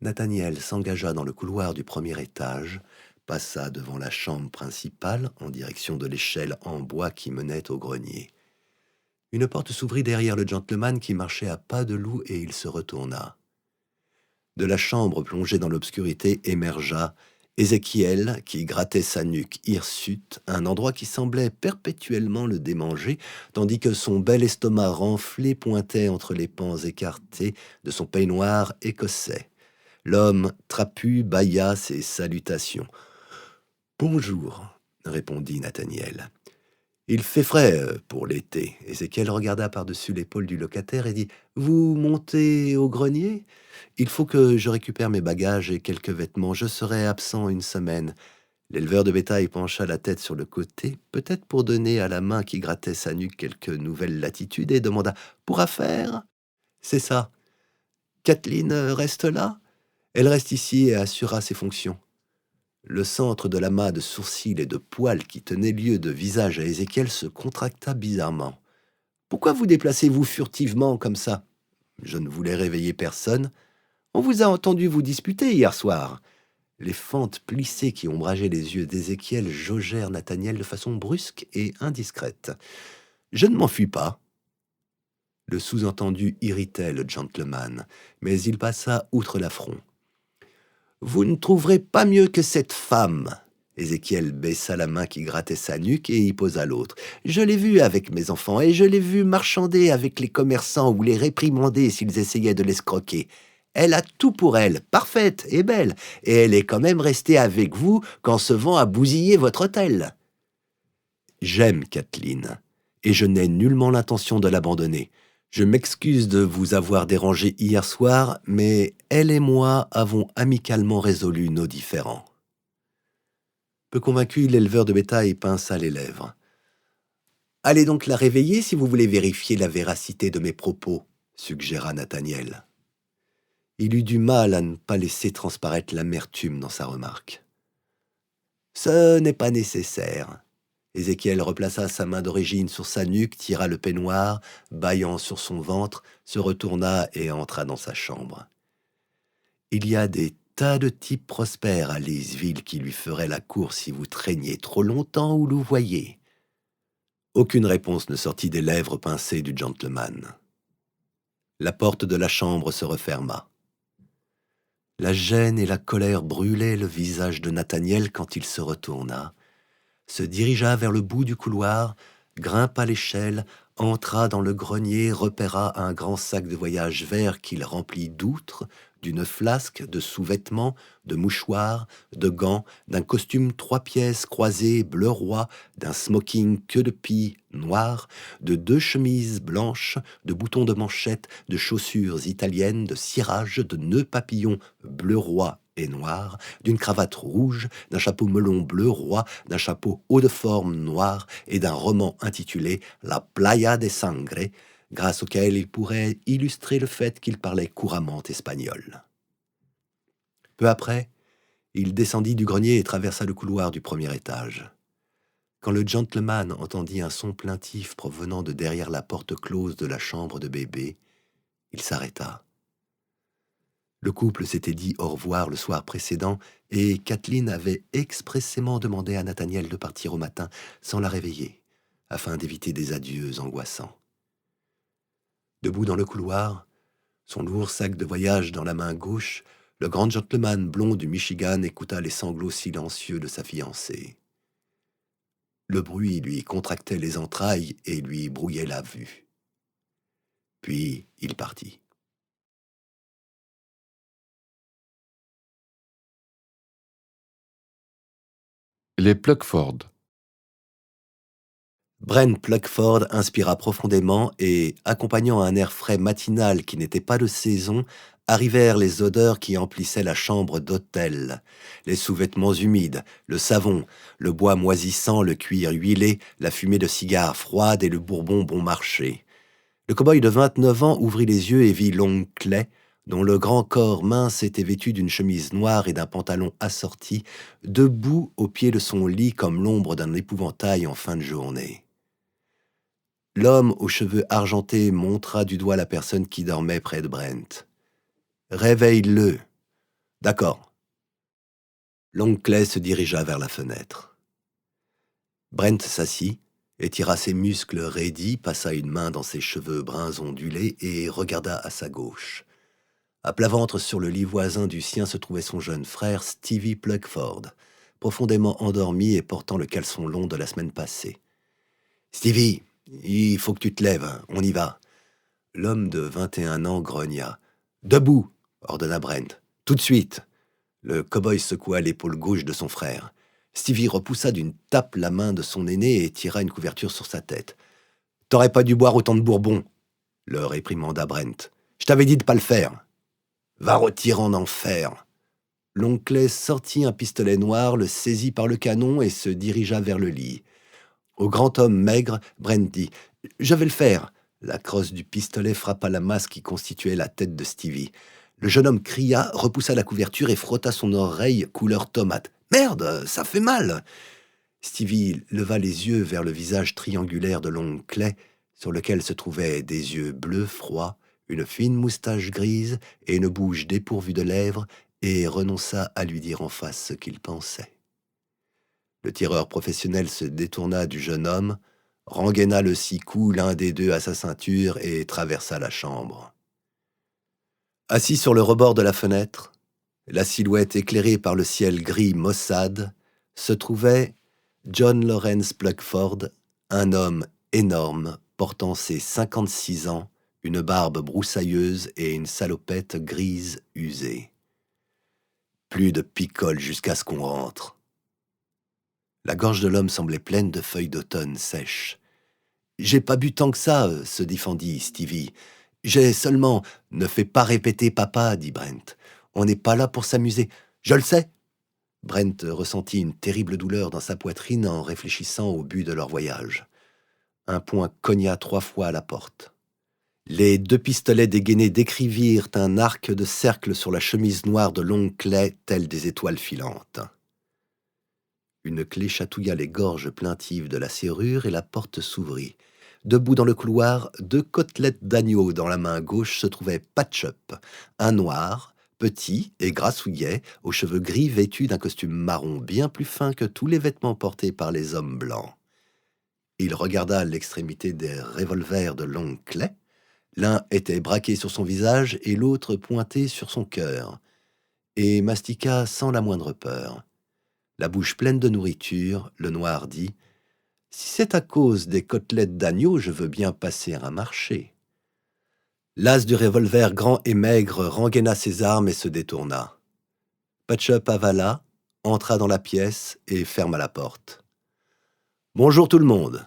Nathaniel s'engagea dans le couloir du premier étage, passa devant la chambre principale en direction de l'échelle en bois qui menait au grenier. Une porte s'ouvrit derrière le gentleman qui marchait à pas de loup et il se retourna. De la chambre plongée dans l'obscurité émergea Ézéchiel qui grattait sa nuque hirsute, un endroit qui semblait perpétuellement le démanger, tandis que son bel estomac renflé pointait entre les pans écartés de son peignoir écossais. L'homme trapu bâilla ses salutations. « Bonjour, répondit Nathaniel. Il fait frais pour l'été. » Ézéchiel regarda par-dessus l'épaule du locataire et dit « Vous montez au grenier ? Il faut que je récupère mes bagages et quelques vêtements. Je serai absent une semaine. » L'éleveur de bétail pencha la tête sur le côté, peut-être pour donner à la main qui grattait sa nuque quelques nouvelles latitudes, et demanda « Pour affaire ? » ?»« C'est ça. Kathleen reste là ? » ?»« Elle reste ici et assurera ses fonctions. » Le centre de l'amas de sourcils et de poils qui tenait lieu de visage à Ézéchiel se contracta bizarrement. « Pourquoi vous déplacez-vous furtivement comme ça ? » ?»« Je ne voulais réveiller personne. On vous a entendu vous disputer hier soir. » Les fentes plissées qui ombrageaient les yeux d'Ézéchiel jaugèrent Nathaniel de façon brusque et indiscrète. « Je ne m'enfuis pas. » Le sous-entendu irritait le gentleman, mais il passa outre l'affront. « Vous ne trouverez pas mieux que cette femme. » Ézéchiel baissa la main qui grattait sa nuque et y posa l'autre. « Je l'ai vue avec mes enfants et je l'ai vue marchander avec les commerçants ou les réprimander s'ils essayaient de l'escroquer. Elle a tout pour elle, parfaite et belle, et elle est quand même restée avec vous quand ce vent a bousillé votre hôtel. » « J'aime Kathleen, et je n'ai nullement l'intention de l'abandonner. Je m'excuse de vous avoir dérangé hier soir, mais elle et moi avons amicalement résolu nos différends. » Peu convaincu, l'éleveur de bétail pinça les lèvres. « Allez donc la réveiller si vous voulez vérifier la véracité de mes propos, » suggéra Nathaniel. Il eut du mal à ne pas laisser transparaître l'amertume dans sa remarque. « Ce n'est pas nécessaire. » Ézéchiel replaça sa main d'origine sur sa nuque, tira le peignoir, bâillant sur son ventre, se retourna et entra dans sa chambre. Il y a des tas de types prospères à Leesville qui lui feraient la cour si vous traîniez trop longtemps ou louvoyez. Aucune réponse ne sortit des lèvres pincées du gentleman. La porte de la chambre se referma. La gêne et la colère brûlaient le visage de Nathaniel quand il se retourna, se dirigea vers le bout du couloir, grimpa l'échelle, entra dans le grenier, repéra un grand sac de voyage vert qu'il remplit d'outres, d'une flasque, de sous-vêtements, de mouchoirs, de gants, d'un costume 3 pièces croisé bleu roi, d'un smoking queue de pie noir, de 2 chemises blanches, de boutons de manchette, de chaussures italiennes, de cirage, de nœuds papillons bleu roi et noir, d'une cravate rouge, d'un chapeau melon bleu roi, d'un chapeau haut de forme noir et d'un roman intitulé « La Playa de Sangre », grâce auquel il pourrait illustrer le fait qu'il parlait couramment espagnol. Peu après, il descendit du grenier et traversa le couloir du premier étage. Quand le gentleman entendit un son plaintif provenant de derrière la porte close de la chambre de bébé, il s'arrêta. Le couple s'était dit au revoir le soir précédent et Kathleen avait expressément demandé à Nathaniel de partir au matin sans la réveiller, afin d'éviter des adieux angoissants. Debout dans le couloir, son lourd sac de voyage dans la main gauche, le grand gentleman blond du Michigan écouta les sanglots silencieux de sa fiancée. Le bruit lui contractait les entrailles et lui brouillait la vue. Puis il partit. Les Pluckford. Brent Pluckford inspira profondément et, accompagnant un air frais matinal qui n'était pas de saison, arrivèrent les odeurs qui emplissaient la chambre d'hôtel. Les sous-vêtements humides, le savon, le bois moisissant, le cuir huilé, la fumée de cigares froides et le bourbon bon marché. Le cow-boy de 29 ans ouvrit les yeux et vit Long Clay, dont le grand corps mince était vêtu d'une chemise noire et d'un pantalon assorti, debout au pied de son lit comme l'ombre d'un épouvantail en fin de journée. L'homme aux cheveux argentés montra du doigt la personne qui dormait près de Brent. « Réveille-le. »« D'accord. » Long Clay se dirigea vers la fenêtre. Brent s'assit, étira ses muscles raidis, passa une main dans ses cheveux bruns ondulés et regarda à sa gauche. À plat ventre sur le lit voisin du sien se trouvait son jeune frère Stevie Pluckford, profondément endormi et portant le caleçon long de la semaine passée. « Stevie, il faut que tu te lèves, on y va. » L'homme de 21 ans grogna. « Debout !» ordonna Brent. « Tout de suite !» Le cow-boy secoua l'épaule gauche de son frère. Stevie repoussa d'une tape la main de son aîné et tira une couverture sur sa tête. « T'aurais pas dû boire autant de bourbon !» le réprimanda Brent. « Je t'avais dit de pas le faire. »« Va retirer en enfer !» L'oncle sortit un pistolet noir, le saisit par le canon et se dirigea vers le lit. Au grand homme maigre, Brent dit « Je vais le faire !» La crosse du pistolet frappa la masse qui constituait la tête de Stevie. Le jeune homme cria, repoussa la couverture et frotta son oreille couleur tomate. « Merde, ça fait mal !» Stevie leva les yeux vers le visage triangulaire de Long Clay, sur lequel se trouvaient des yeux bleus froids, une fine moustache grise et une bouche dépourvue de lèvres, et renonça à lui dire en face ce qu'il pensait. Le tireur professionnel se détourna du jeune homme, rengaina le 6 coups l'un des deux à sa ceinture et traversa la chambre. Assis sur le rebord de la fenêtre, la silhouette éclairée par le ciel gris maussade, se trouvait John Lawrence Pluckford, un homme énorme, portant ses 56 ans, une barbe broussailleuse et une salopette grise usée. Plus de picole jusqu'à ce qu'on rentre. La gorge de l'homme semblait pleine de feuilles d'automne sèches. « J'ai pas bu tant que ça, » se défendit Stevie. « J'ai seulement... »« Ne fais pas répéter papa, » dit Brent. « On n'est pas là pour s'amuser. »« Je le sais !» Brent ressentit une terrible douleur dans sa poitrine en réfléchissant au but de leur voyage. Un poing cogna 3 fois à la porte. Les 2 pistolets dégainés décrivirent un arc de cercle sur la chemise noire de Long Clay, telles des étoiles filantes. Une clé chatouilla les gorges plaintives de la serrure et la porte s'ouvrit. Debout dans le couloir, 2 côtelettes d'agneau dans la main gauche se trouvait Patch-Up, un noir, petit et grassouillet, aux cheveux gris vêtu d'un costume marron bien plus fin que tous les vêtements portés par les hommes blancs. Il regarda l'extrémité des revolvers de Long Clay. L'un était braqué sur son visage et l'autre pointé sur son cœur, et mastiqua sans la moindre peur. La bouche pleine de nourriture, le noir dit « Si c'est à cause des côtelettes d'agneau, je veux bien passer un marché. » L'as du revolver grand et maigre rengaina ses armes et se détourna. Patch-Up avala, entra dans la pièce et ferma la porte. « Bonjour tout le monde. »«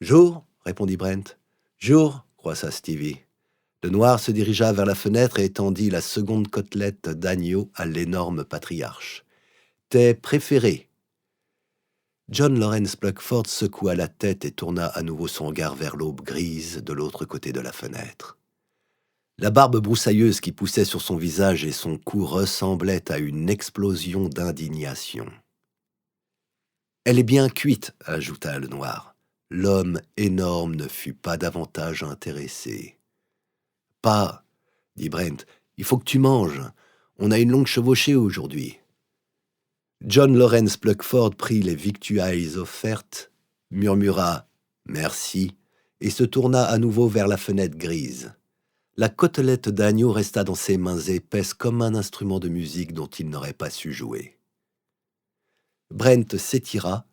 Jour, » répondit Brent. « Jour, » croissa Stevie. Le noir se dirigea vers la fenêtre et tendit la seconde côtelette d'agneau à l'énorme patriarche. « Tes préférés ?» John Lawrence Pluckford secoua la tête et tourna à nouveau son regard vers l'aube grise de l'autre côté de la fenêtre. La barbe broussailleuse qui poussait sur son visage et son cou ressemblaient à une explosion d'indignation. Elle est bien cuite, ajouta le noir. L'homme énorme ne fut pas davantage intéressé. Pas, dit Brent, il faut que tu manges. On a une longue chevauchée aujourd'hui. John Lawrence Pluckford prit les victuailles offertes, murmura « Merci » et se tourna à nouveau vers la fenêtre grise. La côtelette d'agneau resta dans ses mains épaisses comme un instrument de musique dont il n'aurait pas su jouer. Brent s'étira,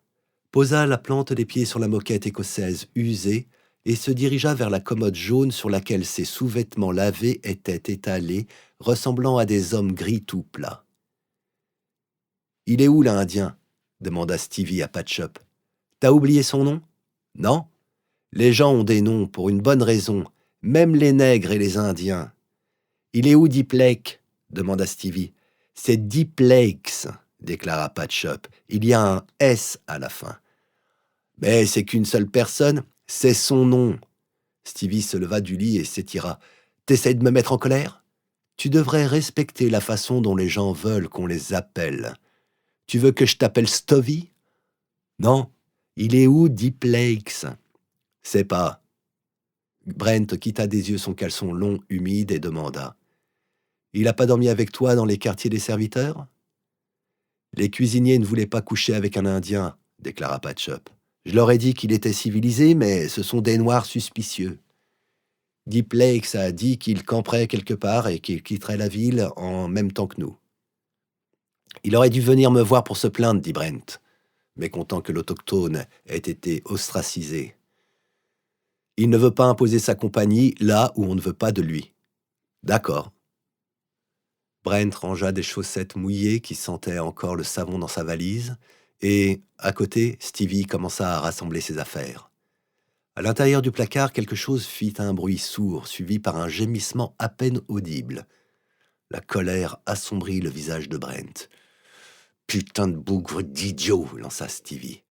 posa la plante des pieds sur la moquette écossaise usée et se dirigea vers la commode jaune sur laquelle ses sous-vêtements lavés étaient étalés, ressemblant à des hommes gris tout plats. « Il est où, l'Indien » demanda Stevie à Patchup. « T'as oublié son nom ?»« Non. Les gens ont des noms pour une bonne raison, même les nègres et les Indiens. »« Il est où Deep Lake ?» demanda Stevie. « C'est Deep Lakes, » déclara Patchup. « Il y a un S à la fin. »« Mais c'est qu'une seule personne, c'est son nom. » Stevie se leva du lit et s'étira. « T'essayes de me mettre en colère ? Tu devrais respecter la façon dont les gens veulent qu'on les appelle. Tu veux que je t'appelle Stovey ? Non. Il est où Deep Lakes ? C'est pas. » Brent quitta des yeux son caleçon long, humide et demanda. « Il n'a pas dormi avec toi dans les quartiers des serviteurs ?» « Les cuisiniers ne voulaient pas coucher avec un Indien, » déclara Patchup. « Je leur ai dit qu'il était civilisé, mais ce sont des Noirs suspicieux. Deep Lakes a dit qu'il camperait quelque part et qu'il quitterait la ville en même temps que nous. »« Il aurait dû venir me voir pour se plaindre, » dit Brent, mécontent que l'autochtone ait été ostracisé. « Il ne veut pas imposer sa compagnie là où on ne veut pas de lui. »« D'accord. » Brent rangea des chaussettes mouillées qui sentaient encore le savon dans sa valise, et, à côté, Stevie commença à rassembler ses affaires. À l'intérieur du placard, quelque chose fit un bruit sourd, suivi par un gémissement à peine audible. La colère assombrit le visage de Brent. « Putain de bougre d'idiot !» lança Stevie.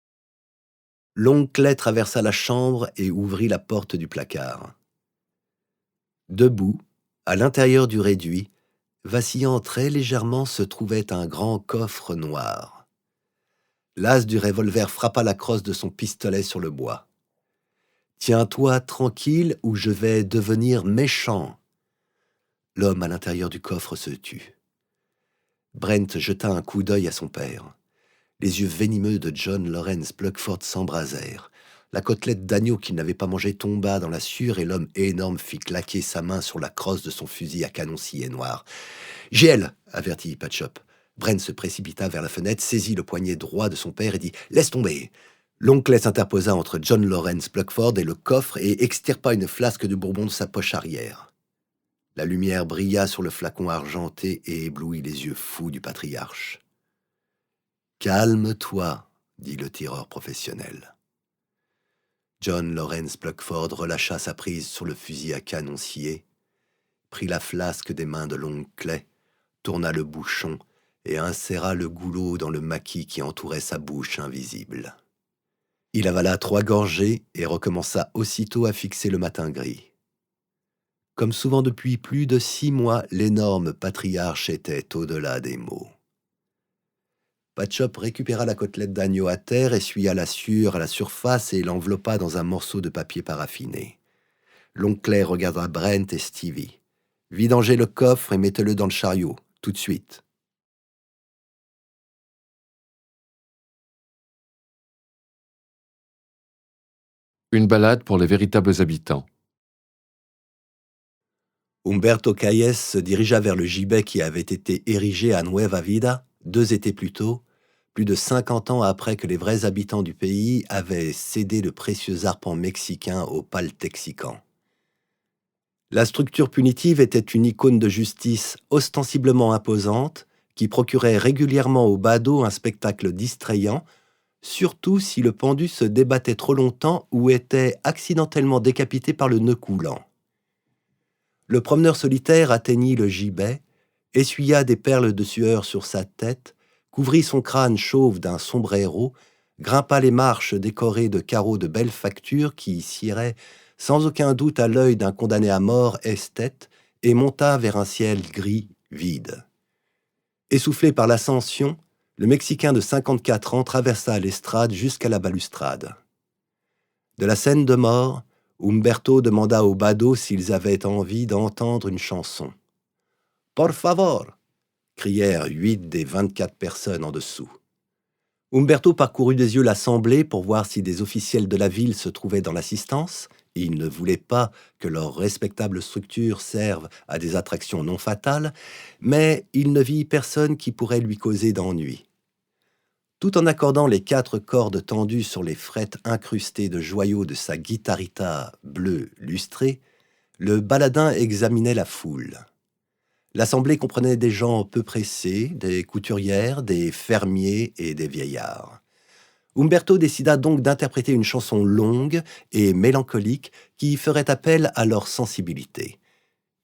L'oncle traversa la chambre et ouvrit la porte du placard. Debout, à l'intérieur du réduit, vacillant très légèrement, se trouvait un grand coffre noir. L'as du revolver frappa la crosse de son pistolet sur le bois. « Tiens-toi tranquille ou je vais devenir méchant. » L'homme à l'intérieur du coffre se tut. Brent jeta un coup d'œil à son père. Les yeux venimeux de John Lawrence Pluckford s'embrasèrent. La côtelette d'agneau qu'il n'avait pas mangée tomba dans la sueur et l'homme énorme fit claquer sa main sur la crosse de son fusil à canon scié noir. « JL !» avertit Patchup. Brent se précipita vers la fenêtre, saisit le poignet droit de son père et dit « Laisse tomber !» L'oncle s'interposa entre John Lawrence Pluckford et le coffre et extirpa une flasque de bourbon de sa poche arrière. La lumière brilla sur le flacon argenté et éblouit les yeux fous du patriarche. « Calme-toi, » dit le tireur professionnel. John Lawrence Pluckford relâcha sa prise sur le fusil à canon scié, prit la flasque des mains de l'oncle, tourna le bouchon et inséra le goulot dans le maquis qui entourait sa bouche invisible. Il avala 3 gorgées et recommença aussitôt à fixer le matin gris. Comme souvent depuis plus de 6 mois, l'énorme patriarche était au-delà des mots. Patchup récupéra la côtelette d'agneau à terre, essuya la sueur à la surface et l'enveloppa dans un morceau de papier paraffiné. L'oncle regarda Brent et Stevie. « Vidangez le coffre et mettez-le dans le chariot, tout de suite. » Une balade pour les véritables habitants. Humberto Calles se dirigea vers le gibet qui avait été érigé à Nueva Vida 2 étés plus tôt, plus de 50 ans après que les vrais habitants du pays avaient cédé le précieux arpent mexicain aux Paltexicans. La structure punitive était une icône de justice ostensiblement imposante qui procurait régulièrement aux badauds un spectacle distrayant, surtout si le pendu se débattait trop longtemps ou était accidentellement décapité par le nœud coulant. Le promeneur solitaire atteignit le gibet, essuya des perles de sueur sur sa tête, couvrit son crâne chauve d'un sombrero, grimpa les marches décorées de carreaux de belle facture qui siéraient sans aucun doute à l'œil d'un condamné à mort esthète et monta vers un ciel gris vide. Essoufflé par l'ascension, le Mexicain de 54 ans traversa l'estrade jusqu'à la balustrade. De la scène de mort, Humberto demanda aux badauds s'ils avaient envie d'entendre une chanson. « Por favor !» crièrent 8 des 24 personnes en dessous. Humberto parcourut des yeux l'assemblée pour voir si des officiels de la ville se trouvaient dans l'assistance. Il ne voulait pas que leur respectable structure serve à des attractions non fatales, mais il ne vit personne qui pourrait lui causer d'ennui. Tout en accordant les 4 cordes tendues sur les frettes incrustées de joyaux de sa guitarita bleue lustrée, le baladin examinait la foule. L'assemblée comprenait des gens peu pressés, des couturières, des fermiers et des vieillards. Humberto décida donc d'interpréter une chanson longue et mélancolique qui ferait appel à leur sensibilité.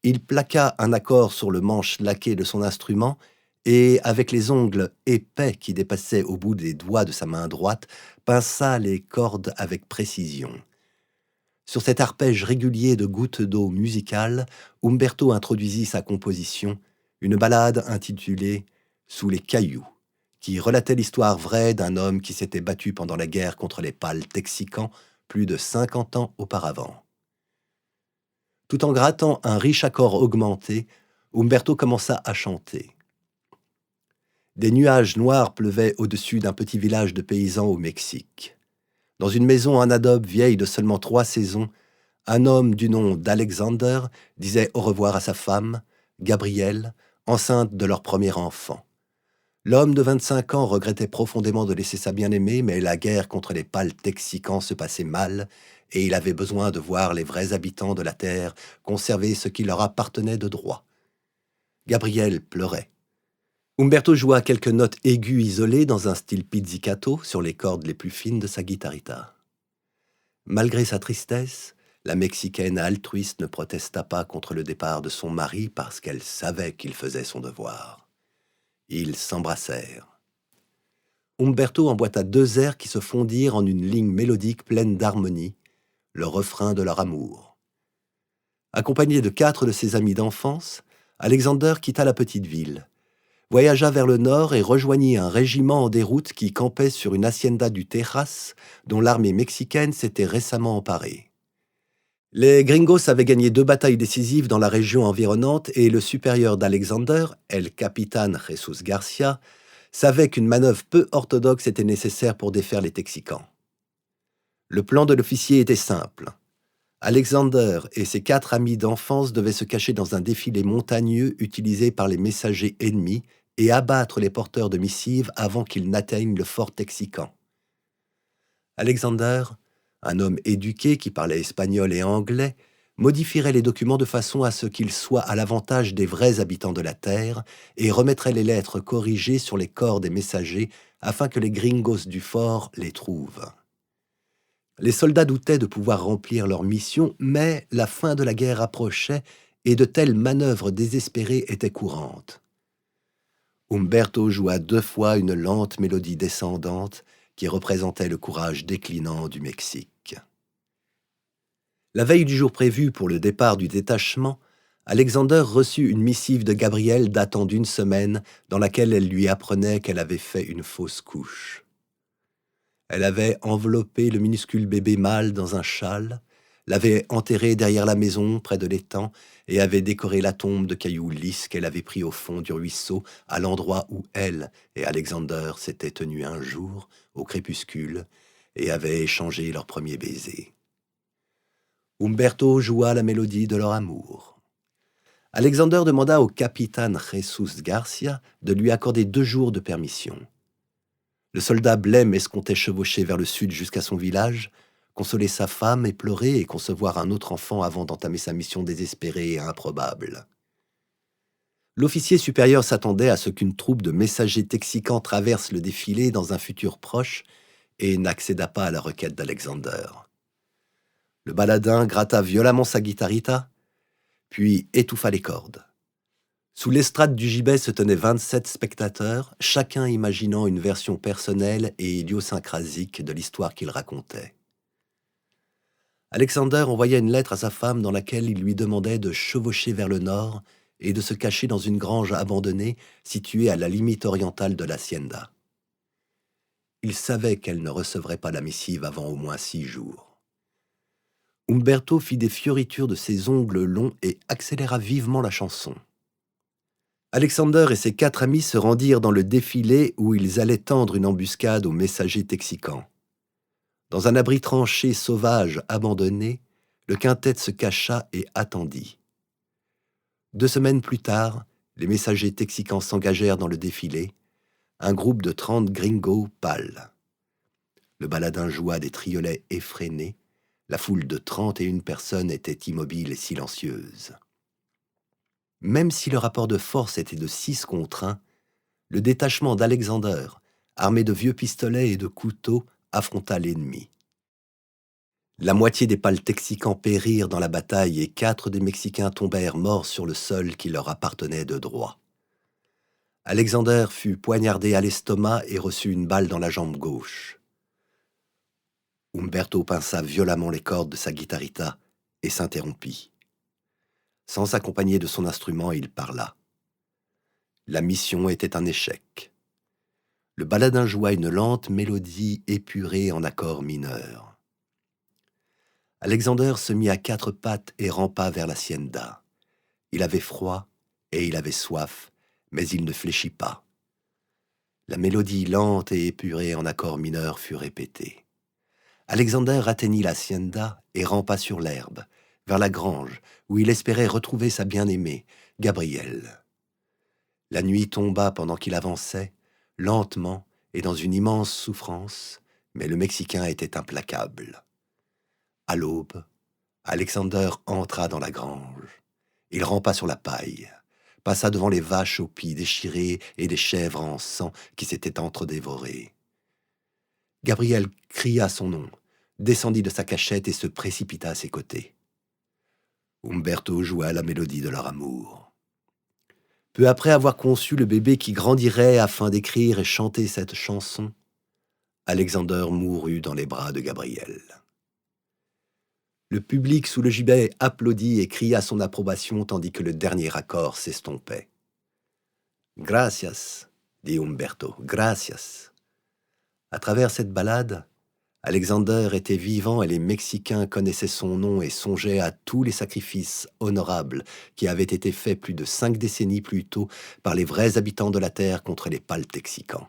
Il plaqua un accord sur le manche laqué de son instrument et, avec les ongles épais qui dépassaient au bout des doigts de sa main droite, pinça les cordes avec précision. Sur cet arpège régulier de gouttes d'eau musicales, Humberto introduisit sa composition, une ballade intitulée « Sous les cailloux », qui relatait l'histoire vraie d'un homme qui s'était battu pendant la guerre contre les pâles texicans plus de 50 ans auparavant. Tout en grattant un riche accord augmenté, Humberto commença à chanter. Des nuages noirs pleuvaient au-dessus d'un petit village de paysans au Mexique. Dans une maison en adobe vieille de seulement 3 saisons, un homme du nom d'Alexander disait au revoir à sa femme, Gabrielle, enceinte de leur premier enfant. L'homme de 25 ans regrettait profondément de laisser sa bien-aimée, mais la guerre contre les pâles texicans se passait mal, et il avait besoin de voir les vrais habitants de la terre conserver ce qui leur appartenait de droit. Gabrielle pleurait. Humberto joua quelques notes aiguës isolées dans un style pizzicato sur les cordes les plus fines de sa guitarita. Malgré sa tristesse, la Mexicaine altruiste ne protesta pas contre le départ de son mari parce qu'elle savait qu'il faisait son devoir. Ils s'embrassèrent. Humberto emboîta 2 airs qui se fondirent en une ligne mélodique pleine d'harmonie, le refrain de leur amour. Accompagné de 4 de ses amis d'enfance, Alexander quitta la petite ville, voyagea vers le nord et rejoignit un régiment en déroute qui campait sur une hacienda du Texas dont l'armée mexicaine s'était récemment emparée. Les gringos avaient gagné 2 batailles décisives dans la région environnante et le supérieur d'Alexander, el Capitán Jesús Garcia, savait qu'une manœuvre peu orthodoxe était nécessaire pour défaire les Texicans. Le plan de l'officier était simple. Alexander et ses 4 amis d'enfance devaient se cacher dans un défilé montagneux utilisé par les messagers ennemis et abattre les porteurs de missives avant qu'ils n'atteignent le fort texican. Alexander, un homme éduqué qui parlait espagnol et anglais, modifierait les documents de façon à ce qu'ils soient à l'avantage des vrais habitants de la terre et remettrait les lettres corrigées sur les corps des messagers afin que les gringos du fort les trouvent. Les soldats doutaient de pouvoir remplir leur mission, mais la fin de la guerre approchait et de telles manœuvres désespérées étaient courantes. Humberto joua 2 fois une lente mélodie descendante qui représentait le courage déclinant du Mexique. La veille du jour prévu pour le départ du détachement, Alexander reçut une missive de Gabrielle datant d'1 semaine dans laquelle elle lui apprenait qu'elle avait fait une fausse couche. Elle avait enveloppé le minuscule bébé mâle dans un châle, l'avait enterré derrière la maison près de l'étang et avait décoré la tombe de cailloux lisses qu'elle avait pris au fond du ruisseau à l'endroit où elle et Alexander s'étaient tenus un jour, au crépuscule, et avaient échangé leur premier baiser. Humberto joua la mélodie de leur amour. Alexander demanda au capitaine Jesús Garcia de lui accorder 2 jours de permission. Le soldat blême escomptait chevaucher vers le sud jusqu'à son village, consoler sa femme, pleurer et concevoir un autre enfant avant d'entamer sa mission désespérée et improbable. L'officier supérieur s'attendait à ce qu'une troupe de messagers texicans traverse le défilé dans un futur proche et n'accéda pas à la requête d'Alexander. Le baladin gratta violemment sa guitarita, puis étouffa les cordes. Sous l'estrade du gibet se tenaient 27 spectateurs, chacun imaginant une version personnelle et idiosyncrasique de l'histoire qu'il racontait. Alexander envoya une lettre à sa femme dans laquelle il lui demandait de chevaucher vers le nord et de se cacher dans une grange abandonnée située à la limite orientale de l'hacienda. Il savait qu'elle ne recevrait pas la missive avant au moins 6 jours. Umberto fit des fioritures de ses ongles longs et accéléra vivement la chanson. Alexander et ses 4 amis se rendirent dans le défilé où ils allaient tendre une embuscade aux messagers texicans. Dans un abri tranché sauvage abandonné, le quintet se cacha et attendit. 2 semaines plus tard, les messagers texicans s'engagèrent dans le défilé, un groupe de 30 gringos pâles. Le baladin joua des triolets effrénés, la foule de 31 personnes était immobile et silencieuse. Même si le rapport de force était de 6 contre 1, le détachement d'Alexander, armé de vieux pistolets et de couteaux, affronta l'ennemi. La moitié des pâles texicans périrent dans la bataille et 4 des Mexicains tombèrent morts sur le sol qui leur appartenait de droit. Alexander fut poignardé à l'estomac et reçut une balle dans la jambe gauche. Umberto pinça violemment les cordes de sa guitarrita et s'interrompit. Sans s'accompagner de son instrument, il parla. La mission était un échec. Le baladin joua une lente mélodie épurée en accords mineurs. Alexander se mit à 4 pattes et rampa vers l'hacienda. Il avait froid et il avait soif, mais il ne fléchit pas. La mélodie lente et épurée en accords mineurs fut répétée. Alexander atteignit l'hacienda et rampa sur l'herbe, vers la grange, où il espérait retrouver sa bien-aimée, Gabrielle. La nuit tomba pendant qu'il avançait, lentement et dans une immense souffrance, mais le Mexicain était implacable. À l'aube, Alexander entra dans la grange. Il rampa sur la paille, passa devant les vaches aux pieds déchirés et les chèvres en sang qui s'étaient entre-dévorées. Gabrielle cria son nom, descendit de sa cachette et se précipita à ses côtés. Umberto joua la mélodie de leur amour. Peu après avoir conçu le bébé qui grandirait afin d'écrire et chanter cette chanson, Alexander mourut dans les bras de Gabrielle. Le public sous le gibet applaudit et cria son approbation tandis que le dernier accord s'estompait. « Gracias » dit Umberto, « gracias ». À travers cette ballade, Alexander était vivant et les Mexicains connaissaient son nom et songeaient à tous les sacrifices honorables qui avaient été faits plus de 5 décennies plus tôt par les vrais habitants de la terre contre les pâles Texicans.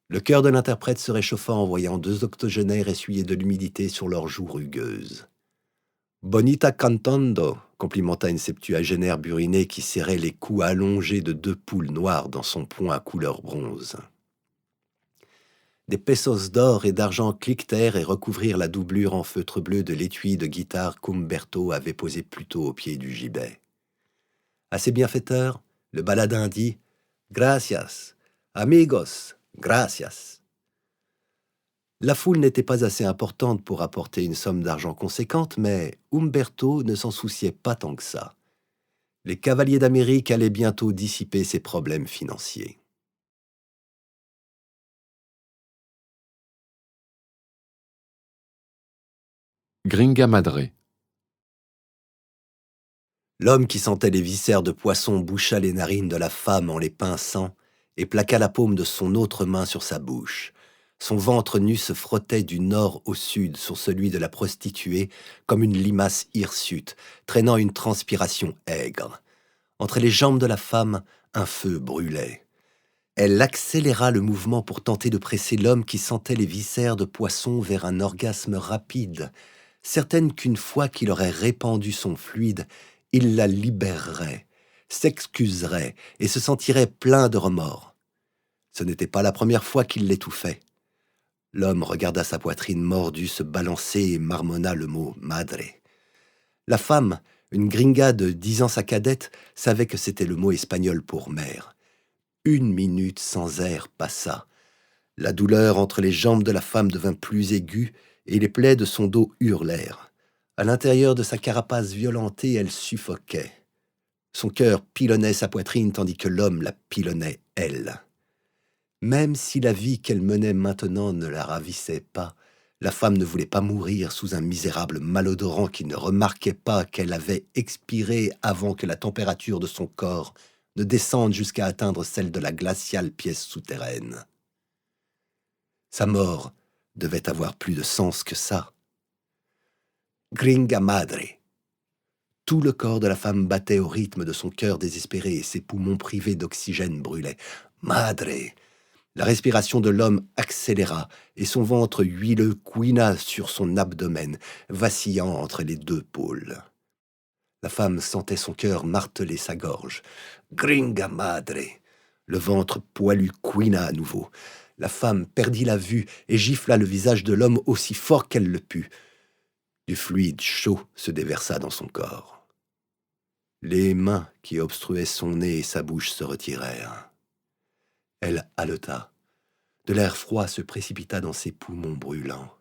Le cœur de l'interprète se réchauffa en voyant 2 octogénaires essuyer de l'humidité sur leurs joues rugueuses. « Bonita cantando » complimenta une septuagénaire burinée qui serrait les coups allongés de 2 poules noires dans son poing à couleur bronze. Des pesos d'or et d'argent cliquetèrent et recouvrirent la doublure en feutre bleu de l'étui de guitare qu'Umberto avait posé plus tôt au pied du gibet. À ses bienfaiteurs, le baladin dit « Gracias, amigos, gracias ». La foule n'était pas assez importante pour apporter une somme d'argent conséquente, mais Umberto ne s'en souciait pas tant que ça. Les cavaliers d'Amérique allaient bientôt dissiper ses problèmes financiers. Gringa Madre. L'homme qui sentait les viscères de poisson boucha les narines de la femme en les pinçant et plaqua la paume de son autre main sur sa bouche. Son ventre nu se frottait du nord au sud sur celui de la prostituée comme une limace hirsute, traînant une transpiration aigre. Entre les jambes de la femme, un feu brûlait. Elle accéléra le mouvement pour tenter de presser l'homme qui sentait les viscères de poisson vers un orgasme rapide, certaine qu'une fois qu'il aurait répandu son fluide, il la libérerait, s'excuserait et se sentirait plein de remords. Ce n'était pas la première fois qu'il l'étouffait. L'homme regarda sa poitrine mordue se balancer et marmonna le mot « madre ». La femme, une gringa de 10 ans sa cadette, savait que c'était le mot espagnol pour mère. 1 minute sans air passa. La douleur entre les jambes de la femme devint plus aiguë et les plaies de son dos hurlèrent. À l'intérieur de sa carapace violentée, elle suffoquait. Son cœur pilonnait sa poitrine tandis que l'homme la pilonnait, elle. Même si la vie qu'elle menait maintenant ne la ravissait pas, la femme ne voulait pas mourir sous un misérable malodorant qui ne remarquait pas qu'elle avait expiré avant que la température de son corps ne descende jusqu'à atteindre celle de la glaciale pièce souterraine. Sa mort devait avoir plus de sens que ça. Gringa madre. Tout le corps de la femme battait au rythme de son cœur désespéré et ses poumons privés d'oxygène brûlaient. Madre. La respiration de l'homme accéléra et son ventre huileux couina sur son abdomen, vacillant entre les deux pôles. La femme sentait son cœur marteler sa gorge. Gringa madre. Le ventre poilu couina à nouveau. La femme perdit la vue et gifla le visage de l'homme aussi fort qu'elle le put. Du fluide chaud se déversa dans son corps. Les mains qui obstruaient son nez et sa bouche se retirèrent. Elle haleta. De l'air froid se précipita dans ses poumons brûlants.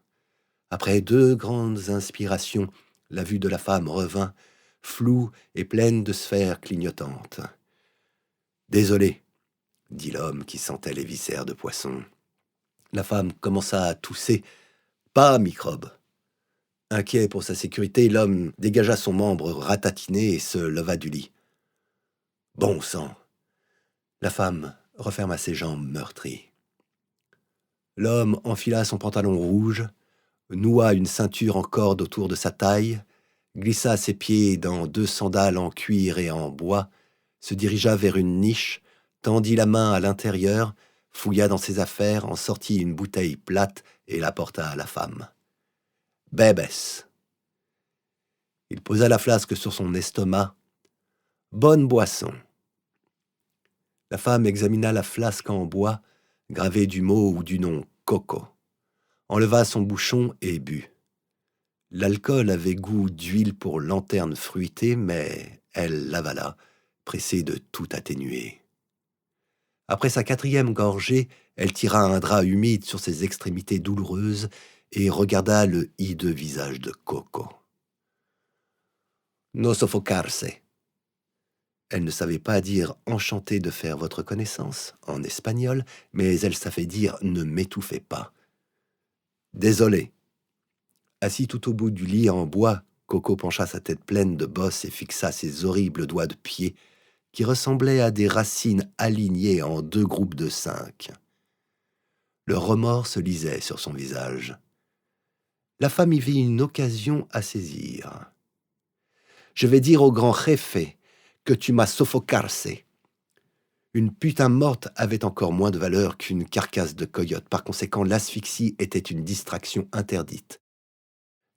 Après 2 grandes inspirations, la vue de la femme revint, floue et pleine de sphères clignotantes. « Désolé, » dit l'homme qui sentait les viscères de poisson. La femme commença à tousser. « Pas microbe. » Inquiet pour sa sécurité, l'homme dégagea son membre ratatiné et se leva du lit. « Bon sang !» La femme referma ses jambes meurtries. L'homme enfila son pantalon rouge, noua une ceinture en corde autour de sa taille, glissa ses pieds dans 2 sandales en cuir et en bois, se dirigea vers une niche, tendit la main à l'intérieur, fouilla dans ses affaires, en sortit une bouteille plate et la porta à la femme. « Bébès !» Il posa la flasque sur son estomac. « Bonne boisson !» La femme examina la flasque en bois, gravée du mot ou du nom « Coco », enleva son bouchon et but. L'alcool avait goût d'huile pour lanterne fruitée, mais elle l'avala, pressée de tout atténuer. Après sa 4e gorgée, elle tira un drap humide sur ses extrémités douloureuses et regarda le hideux visage de Coco. « No sofocarse !» Elle ne savait pas dire « enchantée de faire votre connaissance » en espagnol, mais elle savait dire « ne m'étouffez pas ». « Désolé !» Assis tout au bout du lit en bois, Coco pencha sa tête pleine de bosses et fixa ses horribles doigts de pied, qui ressemblaient à des racines alignées en 2 groupes de 5. Le remords se lisait sur son visage. La femme y vit une occasion à saisir. « Je vais dire au grand jefe que tu m'as soffocarse. » Une putain morte avait encore moins de valeur qu'une carcasse de coyote. Par conséquent, l'asphyxie était une distraction interdite.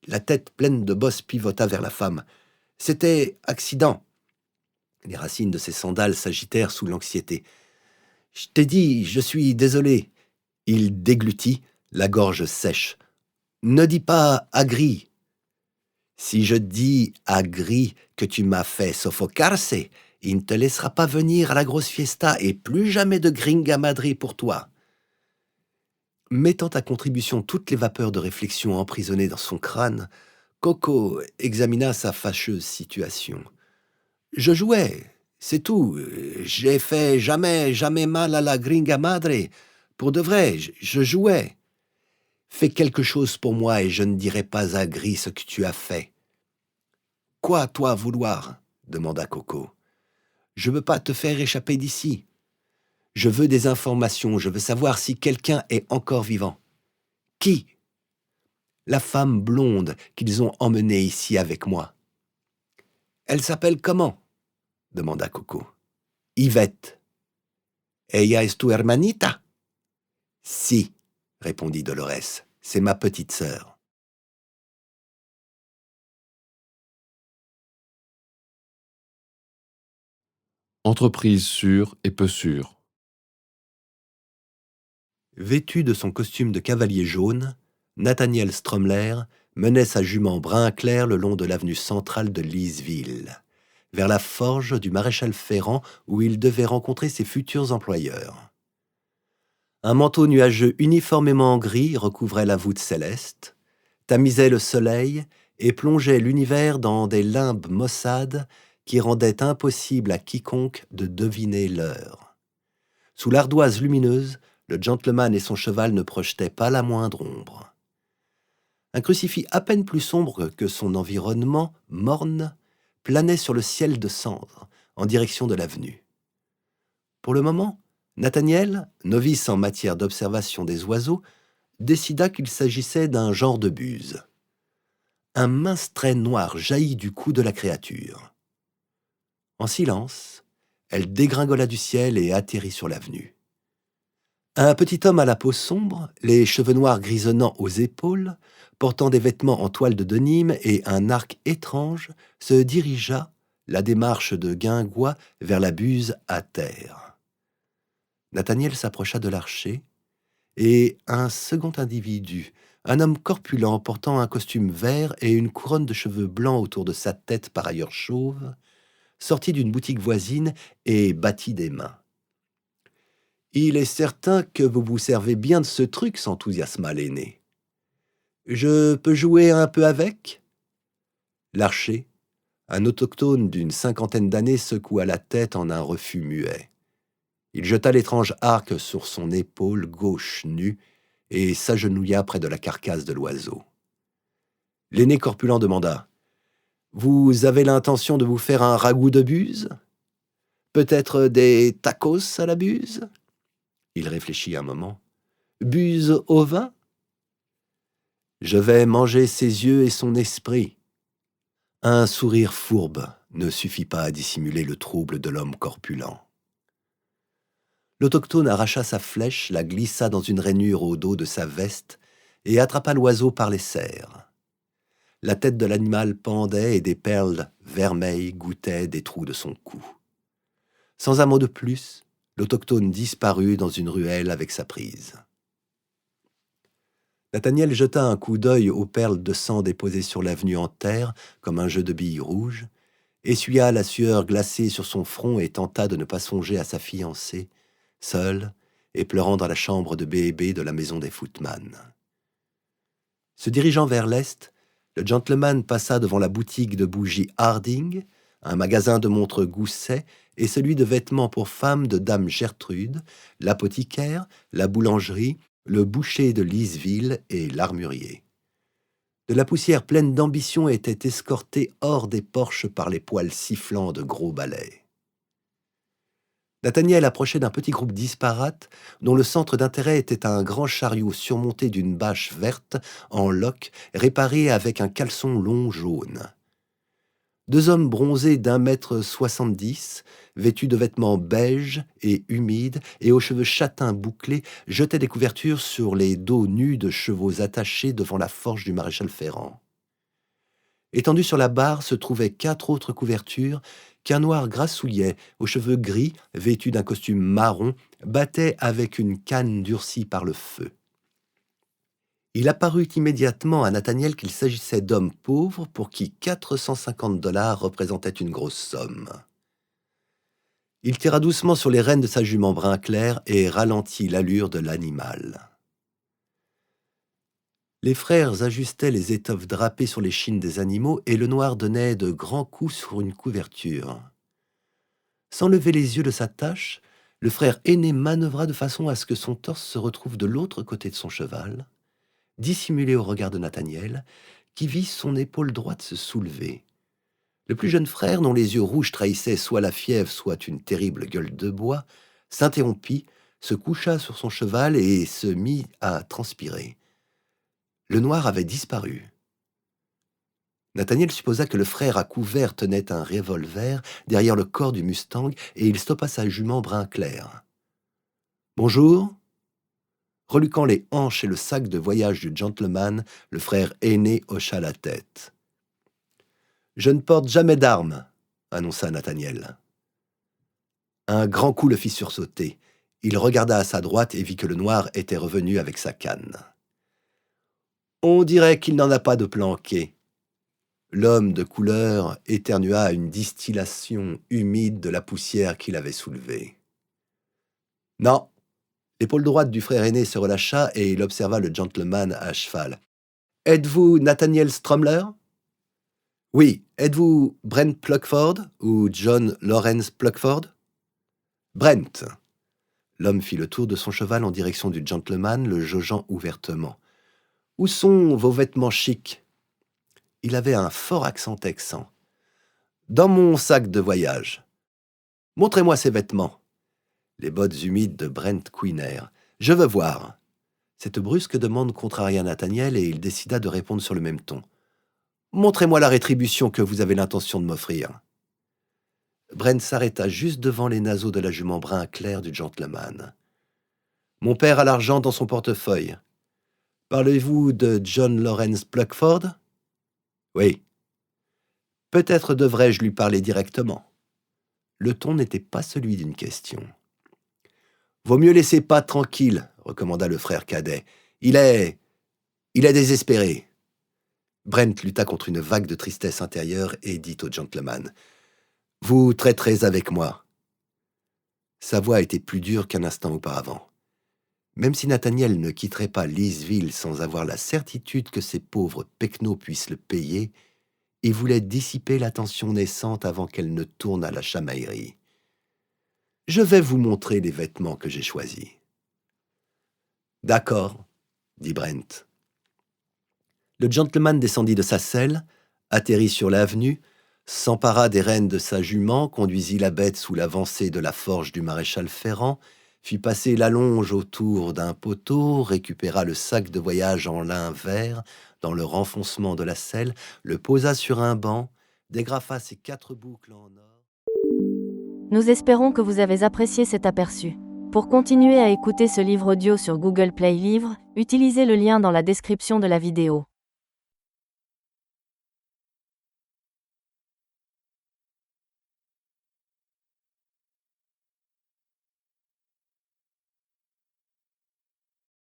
La tête pleine de bosses pivota vers la femme. « C'était accident. » Les racines de ses sandales s'agitèrent sous l'anxiété. « Je t'ai dit, je suis désolé. » Il déglutit, la gorge sèche. « Ne dis pas agri. » « Si je dis agri que tu m'as fait soffocarse, il ne te laissera pas venir à la grosse fiesta et plus jamais de gringa madre pour toi. » Mettant à contribution toutes les vapeurs de réflexion emprisonnées dans son crâne, Coco examina sa fâcheuse situation. « Je jouais, c'est tout. J'ai fait jamais mal à la gringa madre. Pour de vrai, je jouais. Fais quelque chose pour moi et je ne dirai pas à Gris ce que tu as fait. »« Quoi, toi, vouloir ?» demanda Coco. « Je veux pas te faire échapper d'ici. Je veux des informations, je veux savoir si quelqu'un est encore vivant. »« Qui ?»« La femme blonde qu'ils ont emmenée ici avec moi. »« Elle s'appelle comment ?» demanda Coco. « Yvette. »« Ella es tu hermanita ?»« Si. » répondit Dolores, « c'est ma petite sœur. » Entreprise sûre et peu sûre. Vêtu de son costume de cavalier jaune, Nathaniel Stromler menait sa jument brun clair le long de l'avenue centrale de Leesville, vers la forge du maréchal Ferrand où il devait rencontrer ses futurs employeurs. Un manteau nuageux uniformément gris recouvrait la voûte céleste, tamisait le soleil et plongeait l'univers dans des limbes maussades qui rendaient impossible à quiconque de deviner l'heure. Sous l'ardoise lumineuse, le gentleman et son cheval ne projetaient pas la moindre ombre. Un crucifix à peine plus sombre que son environnement, morne, planait sur le ciel de cendre, en direction de l'avenue. Pour le moment, Nathaniel, novice en matière d'observation des oiseaux, décida qu'il s'agissait d'un genre de buse. Un mince trait noir jaillit du cou de la créature. En silence, elle dégringola du ciel et atterrit sur l'avenue. Un petit homme à la peau sombre, les cheveux noirs grisonnants aux épaules, portant des vêtements en toile de Nîmes et un arc étrange, se dirigea, la démarche de guingois, vers la buse à terre. Nathaniel s'approcha de l'archer, et un second individu, un homme corpulent portant un costume vert et une couronne de cheveux blancs autour de sa tête par ailleurs chauve, sortit d'une boutique voisine et battit des mains. « Il est certain que vous vous servez bien de ce truc, » s'enthousiasma l'aîné. « Je peux jouer un peu avec ?» L'archer, un autochtone d'une 50aine d'années, secoua la tête en un refus muet. Il jeta l'étrange arc sur son épaule gauche nue et s'agenouilla près de la carcasse de l'oiseau. L'aîné corpulent demanda « Vous avez l'intention de vous faire un ragoût de buse? Peut-être des tacos à la buse ?» Il réfléchit un moment. « Buse au vin ?»« Je vais manger ses yeux et son esprit. » Un sourire fourbe ne suffit pas à dissimuler le trouble de l'homme corpulent. L'autochtone arracha sa flèche, la glissa dans une rainure au dos de sa veste et attrapa l'oiseau par les serres. La tête de l'animal pendait et des perles vermeilles gouttaient des trous de son cou. Sans un mot de plus, l'autochtone disparut dans une ruelle avec sa prise. Nathaniel jeta un coup d'œil aux perles de sang déposées sur l'avenue en terre comme un jeu de billes rouges, essuya la sueur glacée sur son front et tenta de ne pas songer à sa fiancée, seule et pleurant dans la chambre de B&B de la maison des Footman. Se dirigeant vers l'est, le gentleman passa devant la boutique de bougies Harding, un magasin de montres Gousset et celui de vêtements pour femmes de Dame Gertrude, l'apothicaire, la boulangerie, le boucher de Liseville et l'armurier. De la poussière pleine d'ambition était escortée hors des porches par les poils sifflants de gros balais. Nathaniel approchait d'un petit groupe disparate dont le centre d'intérêt était un grand chariot surmonté d'une bâche verte en loques réparée avec un caleçon long jaune. Deux hommes bronzés d'1,70 m, vêtus de vêtements beiges et humides et aux cheveux châtains bouclés, jetaient des couvertures sur les dos nus de chevaux attachés devant la forge du maréchal Ferrand. Étendus sur la barre se trouvaient 4 autres couvertures qu'un noir grassouillet, aux cheveux gris, vêtu d'un costume marron, battait avec une canne durcie par le feu. Il apparut immédiatement à Nathaniel qu'il s'agissait d'hommes pauvres pour qui 450 $ représentaient une grosse somme. Il tira doucement sur les rênes de sa jument brun clair et ralentit l'allure de l'animal. Les frères ajustaient les étoffes drapées sur les chines des animaux et le noir donnait de grands coups sur une couverture. Sans lever les yeux de sa tâche, le frère aîné manœuvra de façon à ce que son torse se retrouve de l'autre côté de son cheval, dissimulé au regard de Nathaniel, qui vit son épaule droite se soulever. Le plus jeune frère, dont les yeux rouges trahissaient soit la fièvre, soit une terrible gueule de bois, s'interrompit, se coucha sur son cheval et se mit à transpirer. Le noir avait disparu. Nathaniel supposa que le frère à couvert tenait un revolver derrière le corps du Mustang et il stoppa sa jument brun clair. « Bonjour ?» Reluquant les hanches et le sac de voyage du gentleman, le frère aîné hocha la tête. « Je ne porte jamais d'armes, » annonça Nathaniel. Un grand coup le fit sursauter. Il regarda à sa droite et vit que le noir était revenu avec sa canne. « On dirait qu'il n'en a pas de planqué. » L'homme de couleur éternua à une distillation humide de la poussière qu'il avait soulevée. « Non. » L'épaule droite du frère aîné se relâcha et il observa le gentleman à cheval. « Êtes-vous Nathaniel Stromler ?»« Oui. Êtes-vous Brent Pluckford ou John Lawrence Pluckford ?»« Brent. » L'homme fit le tour de son cheval en direction du gentleman, le jaugeant ouvertement. « Où sont vos vêtements chics ?» Il avait un fort accent texan. « Dans mon sac de voyage. »« Montrez-moi ces vêtements. » Les bottes humides de Brent couinèrent. « Je veux voir. » Cette brusque demande contraria Nathaniel et il décida de répondre sur le même ton. « Montrez-moi la rétribution que vous avez l'intention de m'offrir. » Brent s'arrêta juste devant les naseaux de la jument brun clair du gentleman. « Mon père a l'argent dans son portefeuille. Parlez-vous de John Lawrence Pluckford ? » ?»« Oui. »« Peut-être devrais-je lui parler directement. » Le ton n'était pas celui d'une question. « Vaut mieux laisser Pat tranquille, » recommanda le frère cadet. « Il est désespéré. » Brent lutta contre une vague de tristesse intérieure et dit au gentleman : « Vous traiterez avec moi. » Sa voix était plus dure qu'un instant auparavant. Même si Nathaniel ne quitterait pas Leesville sans avoir la certitude que ces pauvres pecnos puissent le payer, il voulait dissiper la tension naissante avant qu'elle ne tourne à la chamaillerie. « Je vais vous montrer les vêtements que j'ai choisis. »« D'accord, » dit Brent. Le gentleman descendit de sa selle, atterrit sur l'avenue, s'empara des rênes de sa jument, conduisit la bête sous l'avancée de la forge du maréchal Ferrand, fit passer la longe autour d'un poteau, récupéra le sac de voyage en lin vert dans le renfoncement de la selle, le posa sur un banc, dégrafa ses 4 boucles en or. Nous espérons que vous avez apprécié cet aperçu. Pour continuer à écouter ce livre audio sur Google Play Livres, utilisez le lien dans la description de la vidéo.